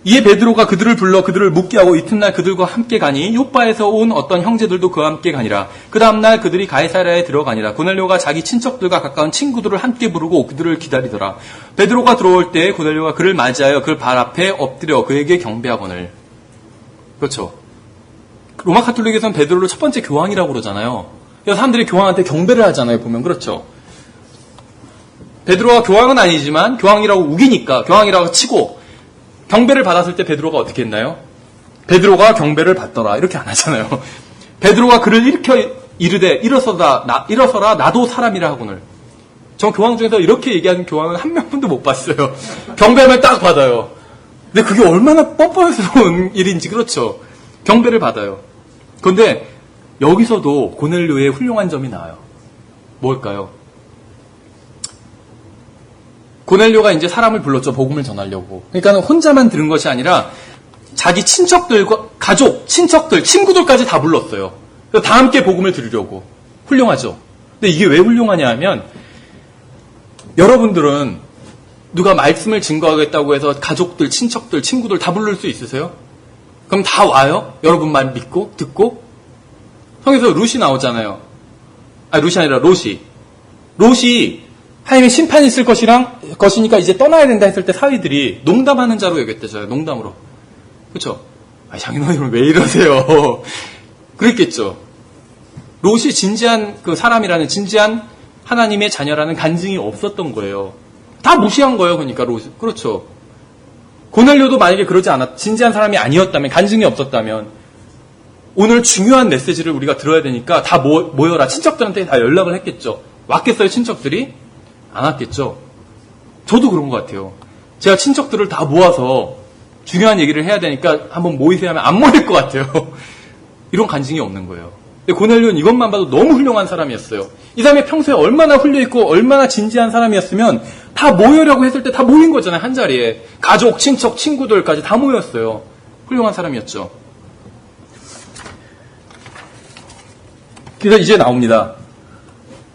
이에 베드로가 그들을 불러 그들을 묵게 하고 이튿날 그들과 함께 가니 요빠에서 온 어떤 형제들도 그와 함께 가니라. 그 다음날 그들이 가이사랴에 들어가니라. 고넬료가 자기 친척들과 가까운 친구들을 함께 부르고 그들을 기다리더라. 베드로가 들어올 때 고넬료가 그를 맞이하여 그 발 앞에 엎드려 그에게 경배하거늘. 그렇죠. 로마 카톨릭에서는 베드로를 첫 번째 교황이라고 그러잖아요. 그래서 사람들이 교황한테 경배를 하잖아요. 보면 그렇죠. 베드로가 교황은 아니지만 교황이라고 우기니까 교황이라고 치고 경배를 받았을 때 베드로가 어떻게 했나요? 베드로가 경배를 받더라. 이렇게 안 하잖아요. 베드로가 그를 일으켜 이르되 일어서라 나도 사람이라 하거늘. 전 교황 중에서 이렇게 얘기하는 교황은 한 명도 못 봤어요. 경배하면 딱 받아요. 근데 그게 얼마나 뻔뻔스러운 일인지. 그렇죠. 경배를 받아요. 그런데 여기서도 고넬료의 훌륭한 점이 나와요. 뭘까요? 고넬료가 이제 사람을 불렀죠. 복음을 전하려고. 그러니까 혼자만 들은 것이 아니라 자기 친척들과 가족, 친척들, 친구들까지 다 불렀어요. 그래서 다 함께 복음을 들으려고. 훌륭하죠. 근데 이게 왜 훌륭하냐 하면 여러분들은 누가 말씀을 증거하겠다고 해서 가족들, 친척들, 친구들 다 부를 수 있으세요? 그럼 다 와요? 여러분 말 믿고 듣고? 성에서 룻이 나오잖아요. 룻이 아니라 롯이. 롯이 하나님의 심판이 있을 것이니까 이제 떠나야 된다 했을 때 사위들이 농담하는 자로 여겼대잖아요. 농담으로. 그렇죠? 장인어른 왜 이러세요? 그랬겠죠. 롯이 진지한 사람이라는 진지한 하나님의 자녀라는 간증이 없었던 거예요. 다 무시한 거예요. 그러니까 롯. 그렇죠. 고넬료도 만약에 그러지 진지한 사람이 아니었다면, 간증이 없었다면 오늘 중요한 메시지를 우리가 들어야 되니까 다 모여라. 친척들한테 다 연락을 했겠죠. 왔겠어요, 친척들이? 안 왔겠죠. 저도 그런 것 같아요. 제가 친척들을 다 모아서 중요한 얘기를 해야 되니까 한번 모이세요 하면 안 모일 것 같아요. 이런 간증이 없는 거예요. 근데 고넬료는 이것만 봐도 너무 훌륭한 사람이었어요. 이 사람이 평소에 얼마나 훌륭했고 얼마나 진지한 사람이었으면 다 모이려고 했을 때 다 모인 거잖아요. 한 자리에. 가족, 친척, 친구들까지 다 모였어요. 훌륭한 사람이었죠. 그래서 이제 나옵니다.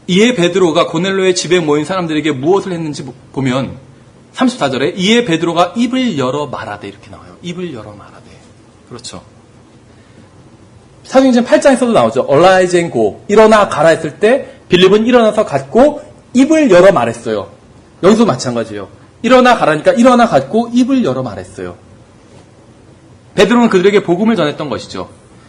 이에 베드로가 고넬료의 집에 모인 사람들에게 무엇을 했는지 보면 34절에 이에 베드로가 입을 열어 말하되 이렇게 나와요. 입을 열어 말하되. 그렇죠. 사도행전 8장에서도 나오죠. Arise and go. 일어나 가라 했을 때 빌립은 일어나서 갔고 입을 열어 말했어요. 여기서 마찬가지예요. 일어나 가라니까 일어나 갔고 입을 열어 말했어요. 베드로는 그들에게 복음을 전했던 것이죠.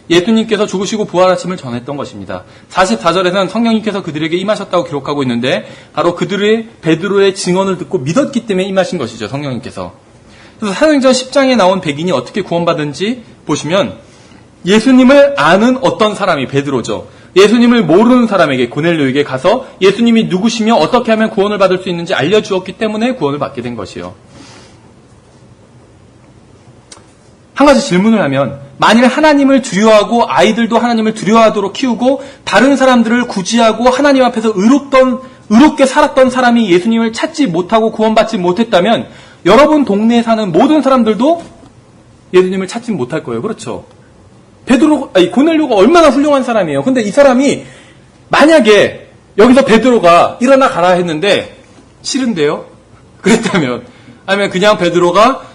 예수님께서 죽으시고 부활하심을 전했던 것입니다. 44절에서는 성령님께서 그들에게 임하셨다고 기록하고 있는데 바로 그들의 베드로의 증언을 듣고 믿었기 때문에 임하신 것이죠. 성령님께서. 그래서 사도행전 10장에 나온 백인이 어떻게 구원받은지 보시면 예수님을 아는 어떤 사람이 베드로죠. 예수님을 모르는 사람에게 고넬료에게 가서 예수님이 누구시며 어떻게 하면 구원을 받을 수 있는지 알려주었기 때문에 구원을 받게 된 것이요. 한 가지 질문을 하면 만일 하나님을 두려워하고 아이들도 하나님을 두려워하도록 키우고 다른 사람들을 구지하고 하나님 앞에서 의롭게 살았던 사람이 예수님을 찾지 못하고 구원받지 못했다면 여러분 동네에 사는 모든 사람들도 예수님을 찾지 못할 거예요. 그렇죠? 고넬료가 얼마나 훌륭한 사람이에요. 근데 이 사람이 만약에 여기서 베드로가 일어나 가라 했는데 싫은데요? 그랬다면 아니면 그냥 베드로가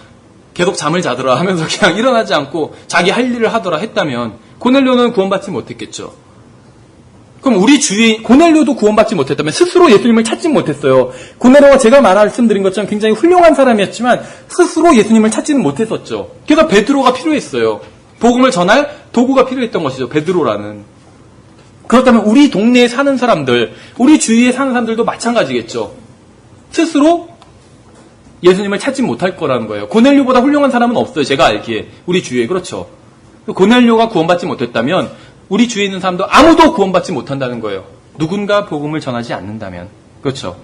계속 잠을 자더라 하면서 그냥 일어나지 않고 자기 할 일을 하더라 했다면 고넬료는 구원받지 못했겠죠. 그럼 우리 주위에 고넬료도 구원받지 못했다면 스스로 예수님을 찾지 못했어요. 고넬료가 제가 말씀드린 것처럼 굉장히 훌륭한 사람이었지만 스스로 예수님을 찾지는 못했었죠. 그래서 베드로가 필요했어요. 복음을 전할 도구가 필요했던 것이죠. 베드로라는. 그렇다면 우리 동네에 사는 사람들, 우리 주위에 사는 사람들도 마찬가지겠죠. 스스로 예수님을 찾지 못할 거라는 거예요. 고넬료보다 훌륭한 사람은 없어요. 제가 알기에. 우리 주위에. 그렇죠. 고넬료가 구원받지 못했다면 우리 주위에 있는 사람도 아무도 구원받지 못한다는 거예요. 누군가 복음을 전하지 않는다면. 그렇죠.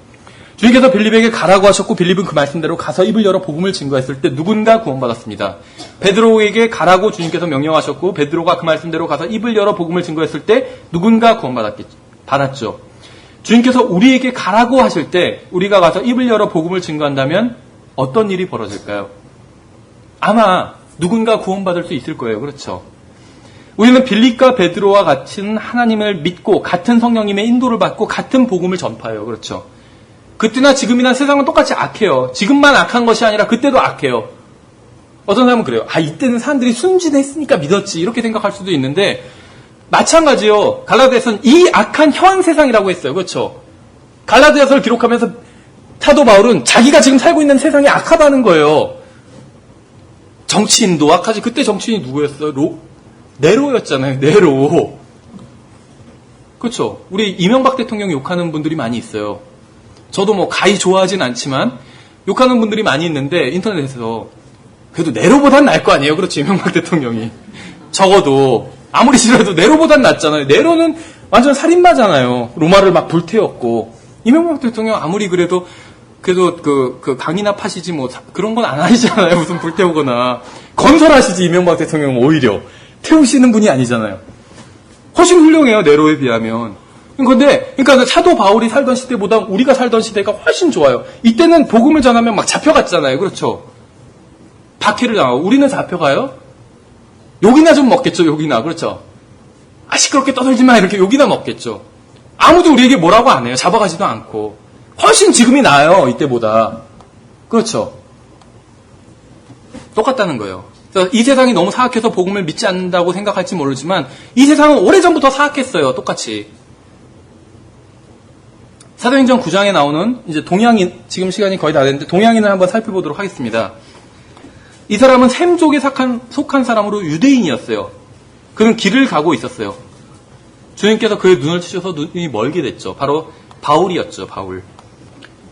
주님께서 빌립에게 가라고 하셨고 빌립은 그 말씀대로 가서 입을 열어 복음을 증거했을 때 누군가 구원받았습니다. 베드로에게 가라고 주님께서 명령하셨고 베드로가 그 말씀대로 가서 입을 열어 복음을 증거했을 때 누군가 구원받았죠. 주님께서 우리에게 가라고 하실 때 우리가 가서 입을 열어 복음을 증거한다면 어떤 일이 벌어질까요? 아마 누군가 구원받을 수 있을 거예요. 그렇죠. 우리는 빌립과 베드로와 같은 하나님을 믿고 같은 성령님의 인도를 받고 같은 복음을 전파해요. 그렇죠. 그때나 지금이나 세상은 똑같이 악해요. 지금만 악한 것이 아니라 그때도 악해요. 어떤 사람은 그래요. 이때는 사람들이 순진했으니까 믿었지 이렇게 생각할 수도 있는데 마찬가지요. 갈라디아서는 이 악한 현 세상이라고 했어요. 그렇죠. 갈라디아서를 기록하면서 사도 바울은 자기가 지금 살고 있는 세상이 악하다는 거예요. 정치인도 악하지. 그때 정치인이 누구였어요? 네로였잖아요. 네로. 그렇죠. 우리 이명박 대통령 욕하는 분들이 많이 있어요. 저도 뭐 가히 좋아하진 않지만 욕하는 분들이 많이 있는데 인터넷에서 그래도 네로보단 나을 거 아니에요. 그렇죠. 이명박 대통령이. 적어도 아무리 싫어도 네로보단 낫잖아요. 네로는 완전 살인마잖아요. 로마를 막 불태웠고. 이명박 대통령 아무리 그래도 그 강이나 파시지 뭐 그런 건 안 하시잖아요. 무슨 불태우거나. 건설하시지 이명박 대통령은 오히려. 태우시는 분이 아니잖아요. 훨씬 훌륭해요. 네로에 비하면. 그러니까 사도 바울이 살던 시대보다 우리가 살던 시대가 훨씬 좋아요. 이때는 복음을 전하면 막 잡혀갔잖아요. 그렇죠. 박해를 당하고 우리는 잡혀가요? 욕이나 좀 먹겠죠. 욕이나. 그렇죠. 시끄럽게 떠들지 마 이렇게 욕이나 먹겠죠. 아무도 우리에게 뭐라고 안 해요. 잡아가지도 않고. 훨씬 지금이 나아요. 이때보다. 그렇죠. 똑같다는 거예요. 그래서 이 세상이 너무 사악해서 복음을 믿지 않는다고 생각할지 모르지만 이 세상은 오래전부터 사악했어요. 똑같이. 사도행전 9장에 나오는 이제 동양인, 지금 시간이 거의 다 됐는데 동양인을 한번 살펴보도록 하겠습니다. 이 사람은 셈족에 속한 사람으로 유대인이었어요. 그는 길을 가고 있었어요. 주님께서 그의 눈을 치셔서 눈이 멀게 됐죠. 바로 바울이었죠. 바울.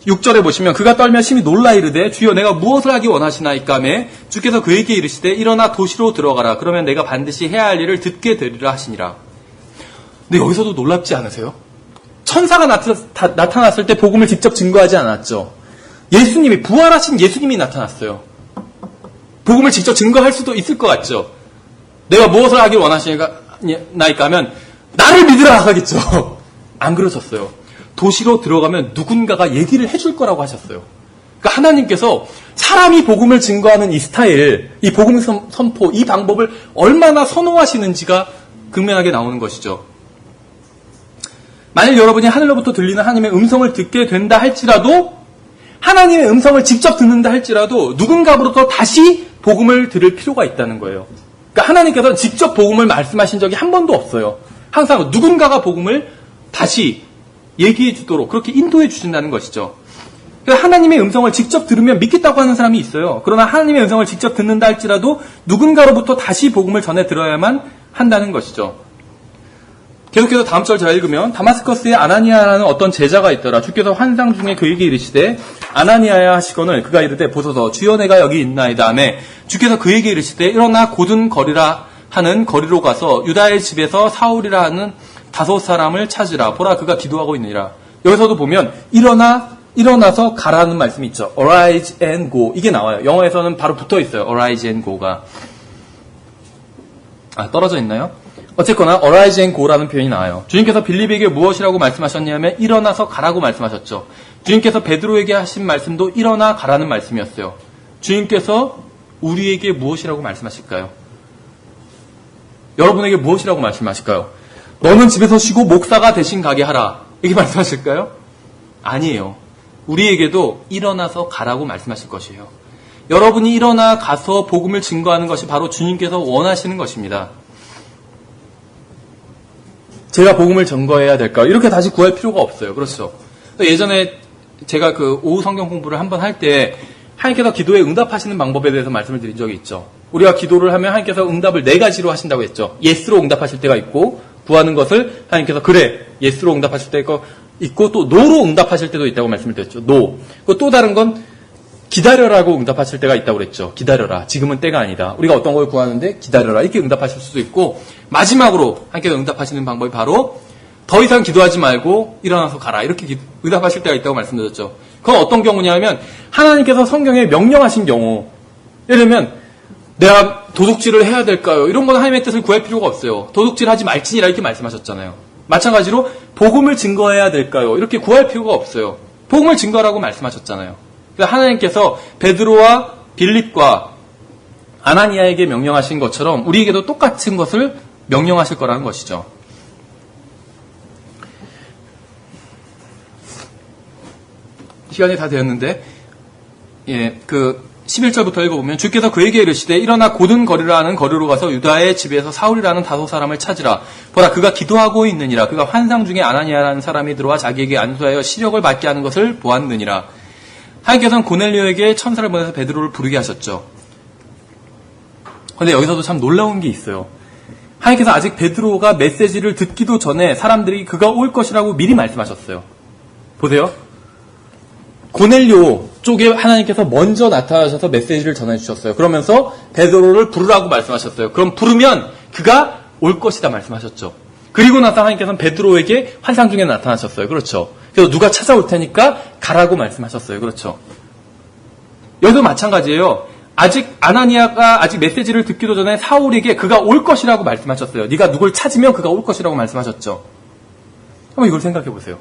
6절에 보시면 그가 떨며 심히 놀라 이르되 주여 내가 무엇을 하기 원하시나이까매 주께서 그에게 이르시되 일어나 도시로 들어가라. 그러면 내가 반드시 해야 할 일을 듣게 되리라 하시니라. 근데 여기서도 놀랍지 않으세요? 천사가 나타났을 때 복음을 직접 증거하지 않았죠. 예수님이 부활하신 예수님이 나타났어요. 복음을 직접 증거할 수도 있을 것 같죠. 내가 무엇을 하길 원하시나이까 하면 나를 믿으라 하겠죠. 안 그러셨어요. 도시로 들어가면 누군가가 얘기를 해줄 거라고 하셨어요. 그러니까 하나님께서 사람이 복음을 증거하는 이 스타일, 이 복음 선포, 이 방법을 얼마나 선호하시는지가 극명하게 나오는 것이죠. 만일 여러분이 하늘로부터 들리는 하나님의 음성을 듣게 된다 할지라도 하나님의 음성을 직접 듣는다 할지라도 누군가로부터 다시 복음을 들을 필요가 있다는 거예요. 그러니까 하나님께서는 직접 복음을 말씀하신 적이 한 번도 없어요. 항상 누군가가 복음을 다시 얘기해 주도록 그렇게 인도해 주신다는 것이죠. 그래서 하나님의 음성을 직접 들으면 믿겠다고 하는 사람이 있어요. 그러나 하나님의 음성을 직접 듣는다 할지라도 누군가로부터 다시 복음을 전해 들어야만 한다는 것이죠. 계속해서 다음 절 잘 읽으면 다마스커스에 아나니아라는 어떤 제자가 있더라. 주께서 환상 중에 그에게 이르시되 아나니아야 하시거늘 그가 이르되 보소서 주여 내가 여기 있나이다 하매 주께서 그에게 이르시되 일어나 곧은 거리라 하는 거리로 가서 유다의 집에서 사울이라 하는 5 사람을 찾으라. 보라 그가 기도하고 있느니라. 여기서도 보면 일어나서 가라는 말씀이 있죠. Arise and go. 이게 나와요. 영어에서는 바로 붙어 있어요. Arise and go가. 떨어져 있나요? 어쨌거나 arise and go라는 표현이 나와요. 주님께서 빌립에게 무엇이라고 말씀하셨냐면 일어나서 가라고 말씀하셨죠. 주님께서 베드로에게 하신 말씀도 일어나 가라는 말씀이었어요. 주님께서 우리에게 무엇이라고 말씀하실까요? 여러분에게 무엇이라고 말씀하실까요? 너는 집에서 쉬고 목사가 대신 가게 하라. 이렇게 말씀하실까요? 아니에요. 우리에게도 일어나서 가라고 말씀하실 것이에요. 여러분이 일어나 가서 복음을 증거하는 것이 바로 주님께서 원하시는 것입니다. 제가 복음을 증거해야 될까요? 이렇게 다시 구할 필요가 없어요. 그렇죠. 예전에 제가 그 오후 성경 공부를 한번 할 때 하나님께서 기도에 응답하시는 방법에 대해서 말씀을 드린 적이 있죠. 우리가 기도를 하면 하나님께서 응답을 4가지로 하신다고 했죠. 예스로 응답하실 때가 있고, 구하는 것을 하나님께서 그래, 예스로 응답하실 때가 있고, 또 노로 응답하실 때도 있다고 말씀을 드렸죠. 노. 또 다른 건 기다려라고 응답하실 때가 있다고 그랬죠. 기다려라. 지금은 때가 아니다. 우리가 어떤 걸 구하는데 기다려라. 이렇게 응답하실 수도 있고, 마지막으로 하나님께서 응답하시는 방법이 바로 더 이상 기도하지 말고 일어나서 가라. 이렇게 응답하실 때가 있다고 말씀드렸죠. 그건 어떤 경우냐면 하나님께서 성경에 명령하신 경우, 예를 들면 내가 도둑질을 해야 될까요? 이런 건 하나님의 뜻을 구할 필요가 없어요. 도둑질하지 말지니라 이렇게 말씀하셨잖아요. 마찬가지로 복음을 증거해야 될까요? 이렇게 구할 필요가 없어요. 복음을 증거하라고 말씀하셨잖아요. 그래서 하나님께서 베드로와 빌립과 아나니아에게 명령하신 것처럼 우리에게도 똑같은 것을 명령하실 거라는 것이죠. 시간이 다 되었는데, 11절부터 읽어보면 주께서 그에게 이르시되 일어나 고든 거리라 하는 거리로 가서 유다의 집에서 사울이라는 다소 사람을 찾으라. 보라 그가 기도하고 있느니라. 그가 환상 중에 아나니아라는 사람이 들어와 자기에게 안수하여 시력을 받게 하는 것을 보았느니라. 하나님께서는 고넬료에게 천사를 보내서 베드로를 부르게 하셨죠. 그런데 여기서도 참 놀라운 게 있어요. 하나님께서 아직 베드로가 메시지를 듣기도 전에 사람들이 그가 올 것이라고 미리 말씀하셨어요. 보세요. 고넬료 쪽에 하나님께서 먼저 나타나셔서 메시지를 전해주셨어요. 그러면서 베드로를 부르라고 말씀하셨어요. 그럼 부르면 그가 올 것이다 말씀하셨죠. 그리고 나서 하나님께서는 베드로에게 환상 중에 나타나셨어요. 그렇죠. 그래서 누가 찾아올 테니까 가라고 말씀하셨어요. 그렇죠. 여기도 마찬가지예요. 아직 아나니아가 아직 메시지를 듣기도 전에 사울에게 그가 올 것이라고 말씀하셨어요. 네가 누굴 찾으면 그가 올 것이라고 말씀하셨죠. 한번 이걸 생각해 보세요.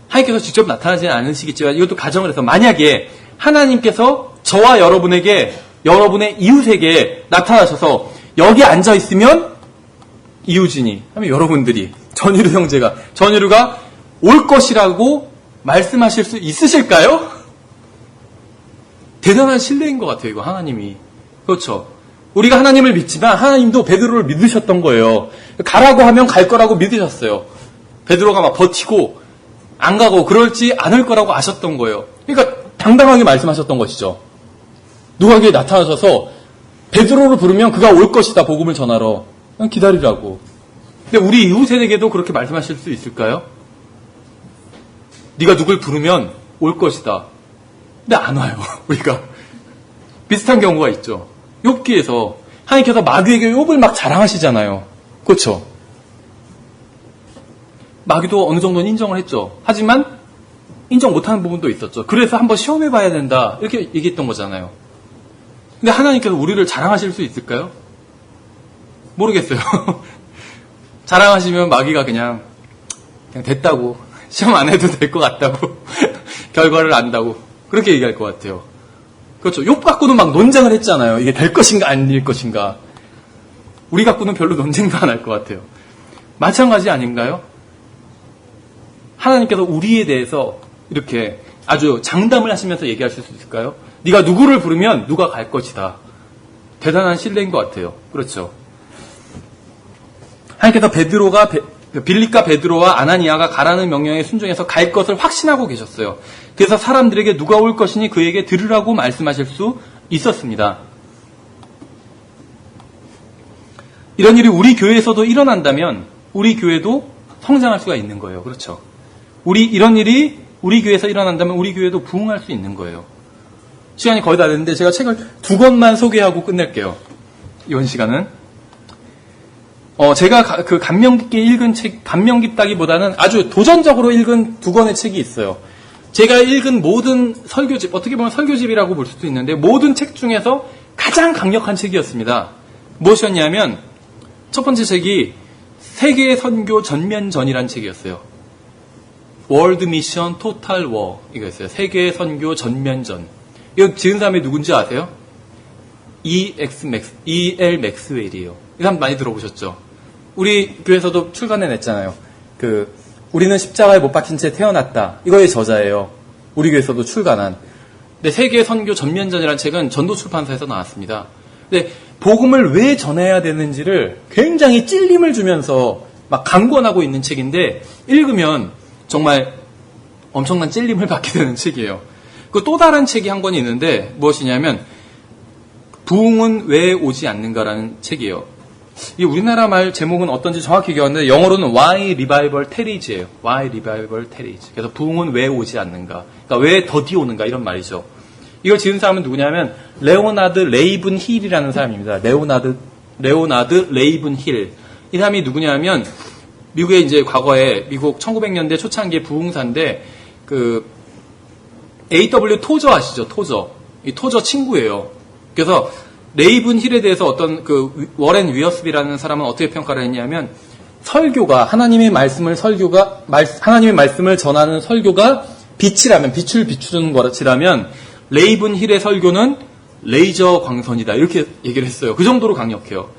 하나님께서 직접 나타나지는 않으시겠지만 이것도 가정을 해서 만약에 하나님께서 저와 여러분에게 여러분의 이웃에게 나타나셔서 여기 앉아 있으면 이우진이 하면 여러분들이 전유루가 올 것이라고 말씀하실 수 있으실까요? 대단한 신뢰인 것 같아요. 이거 하나님이. 그렇죠. 우리가 하나님을 믿지만 하나님도 베드로를 믿으셨던 거예요. 가라고 하면 갈 거라고 믿으셨어요. 베드로가 막 버티고 안 가고 그럴지 않을 거라고 아셨던 거예요. 그러니까 당당하게 말씀하셨던 것이죠. 누가에게 나타나셔서 베드로를 부르면 그가 올 것이다. 복음을 전하러. 그냥 기다리라고. 근데 우리 이웃에게도 그렇게 말씀하실 수 있을까요? 네가 누굴 부르면 올 것이다. 근데 안 와요. 우리가. 비슷한 경우가 있죠. 욥기에서 하나님께서 마귀에게 욥을 막 자랑하시잖아요. 그렇죠? 마귀도 어느 정도는 인정을 했죠. 하지만 인정 못하는 부분도 있었죠. 그래서 한번 시험해봐야 된다. 이렇게 얘기했던 거잖아요. 근데 하나님께서 우리를 자랑하실 수 있을까요? 모르겠어요. 자랑하시면 마귀가 그냥 됐다고. 시험 안 해도 될 것 같다고. 결과를 안다고. 그렇게 얘기할 것 같아요. 그렇죠. 욥 갖고는 막 논쟁을 했잖아요. 이게 될 것인가 아닐 것인가. 우리 갖고는 별로 논쟁도 안 할 것 같아요. 마찬가지 아닌가요? 하나님께서 우리에 대해서 이렇게 아주 장담을 하시면서 얘기하실 수 있을까요? 네가 누구를 부르면 누가 갈 것이다. 대단한 신뢰인 것 같아요. 그렇죠. 하나님께서 빌립과 베드로와 아나니아가 가라는 명령에 순종해서 갈 것을 확신하고 계셨어요. 그래서 사람들에게 누가 올 것이니 그에게 들으라고 말씀하실 수 있었습니다. 이런 일이 우리 교회에서도 일어난다면 우리 교회도 성장할 수가 있는 거예요. 그렇죠. 이런 일이 우리 교회에서 일어난다면 우리 교회도 부흥할 수 있는 거예요. 시간이 거의 다 됐는데 제가 책을 2권만 소개하고 끝낼게요. 이번 시간은. 제가 그 감명 깊게 읽은 책, 감명 깊다기보다는 아주 도전적으로 읽은 2권의 책이 있어요. 제가 읽은 모든 설교집, 어떻게 보면 설교집이라고 볼 수도 있는데 모든 책 중에서 가장 강력한 책이었습니다. 무엇이었냐면 첫 번째 책이 세계 선교 전면전이라는 책이었어요. 월드 미션 토탈 워 이거였어요. 세계 선교 전면전. 이거 지은 사람이 누군지 아세요? E.L. 맥스웰이에요. 이 사람 많이 들어보셨죠? 우리 교회에서도 출간해냈잖아요. 우리는 십자가에 못 박힌 채 태어났다. 이거의 저자예요. 우리 교회에서도 출간한. 근데 세계 선교 전면전이라는 책은 전도 출판사에서 나왔습니다. 근데 복음을 왜 전해야 되는지를 굉장히 찔림을 주면서 막 강권하고 있는 책인데 읽으면 정말 엄청난 찔림을 받게 되는 책이에요. 그 또 다른 책이 한 권이 있는데 무엇이냐면 부흥은 왜 오지 않는가라는 책이에요. 이 우리나라 말 제목은 어떤지 정확히 기억 안 나는데 영어로는 Why Revival Tarries예요. Why Revival Tarries. 그래서 부흥은 왜 오지 않는가. 그러니까 왜 더디 오는가 이런 말이죠. 이걸 지은 사람은 누구냐면 레오나드 레이븐 힐이라는 사람입니다. 레오나드 레이븐 힐. 이 사람이 누구냐면 미국의 이제 과거에 미국 1900년대 초창기의 부흥사인데 A.W. 토저 아시죠? 토저. 이 토저 친구예요. 그래서 레이븐 힐에 대해서 어떤 워렌 위어스비라는 사람은 어떻게 평가를 했냐면 설교가 하나님의 말씀을 전하는 설교가 빛이라면 빛을 비추는 것이라면 레이븐 힐의 설교는 레이저 광선이다 이렇게 얘기를 했어요. 그 정도로 강력해요.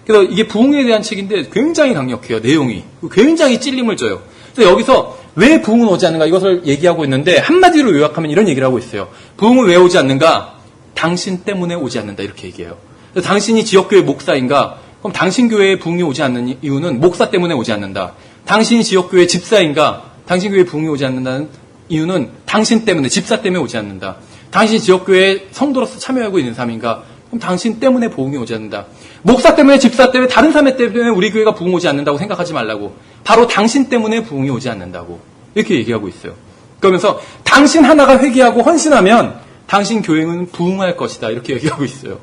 그래서 이게 부흥에 대한 책인데 굉장히 강력해요. 내용이 굉장히 찔림을 줘요. 그래서 여기서 왜 부흥은 오지 않는가 이것을 얘기하고 있는데 한마디로 요약하면 이런 얘기를 하고 있어요. 부흥은 왜 오지 않는가? 당신 때문에 오지 않는다 이렇게 얘기해요. 그래서 당신이 지역교회 목사인가? 그럼 당신 교회에 부흥이 오지 않는 이유는 목사 때문에 오지 않는다. 당신이 지역교회 집사인가? 당신 교회에 부흥이 오지 않는다는 이유는 당신 때문에 집사 때문에 오지 않는다. 당신이 지역교회에 성도로서 참여하고 있는 사람인가? 그럼 당신 때문에 부흥이 오지 않는다. 목사 때문에 집사 때문에 다른 사람 때문에 우리 교회가 부흥 오지 않는다고 생각하지 말라고. 바로 당신 때문에 부흥이 오지 않는다고. 이렇게 얘기하고 있어요. 그러면서 당신 하나가 회개하고 헌신하면 당신 교회는 부흥할 것이다. 이렇게 얘기하고 있어요.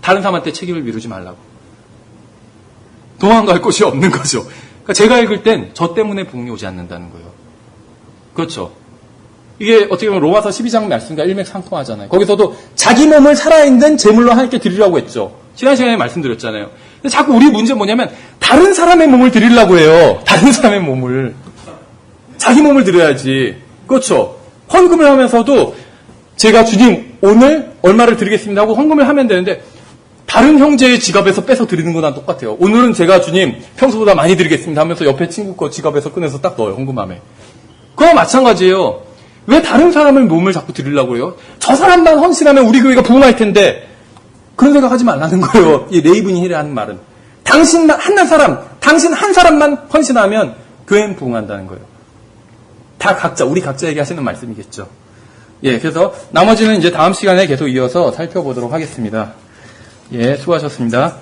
다른 사람한테 책임을 미루지 말라고. 도망갈 곳이 없는 거죠. 그러니까 제가 읽을 땐 저 때문에 부흥이 오지 않는다는 거예요. 그렇죠. 이게 어떻게 보면 로마서 12장 말씀과 일맥상통하잖아요. 거기서도 자기 몸을 살아있는 제물로 하나님께 드리라고 했죠. 지난 시간에 말씀드렸잖아요. 근데 자꾸 우리 문제는 뭐냐면 다른 사람의 몸을 드리려고 해요. 다른 사람의 몸을. 자기 몸을 드려야지. 그렇죠. 헌금을 하면서도 제가 주님 오늘 얼마를 드리겠습니다 하고 헌금을 하면 되는데 다른 형제의 지갑에서 빼서 드리는 거랑 똑같아요. 오늘은 제가 주님 평소보다 많이 드리겠습니다 하면서 옆에 친구 거 지갑에서 꺼내서 딱 넣어요. 헌금함에. 그거 마찬가지예요. 왜 다른 사람의 몸을 자꾸 드리려고 해요? 저 사람만 헌신하면 우리 교회가 부흥할 텐데 그런 생각하지 말라는 거예요. 이 레이븐 힐이 하는 말은. 당신 한 사람만 헌신하면 교회는 부흥한다는 거예요. 다 각자 우리 각자에게 하시는 말씀이겠죠. 예, 그래서 나머지는 이제 다음 시간에 계속 이어서 살펴보도록 하겠습니다. 예, 수고하셨습니다.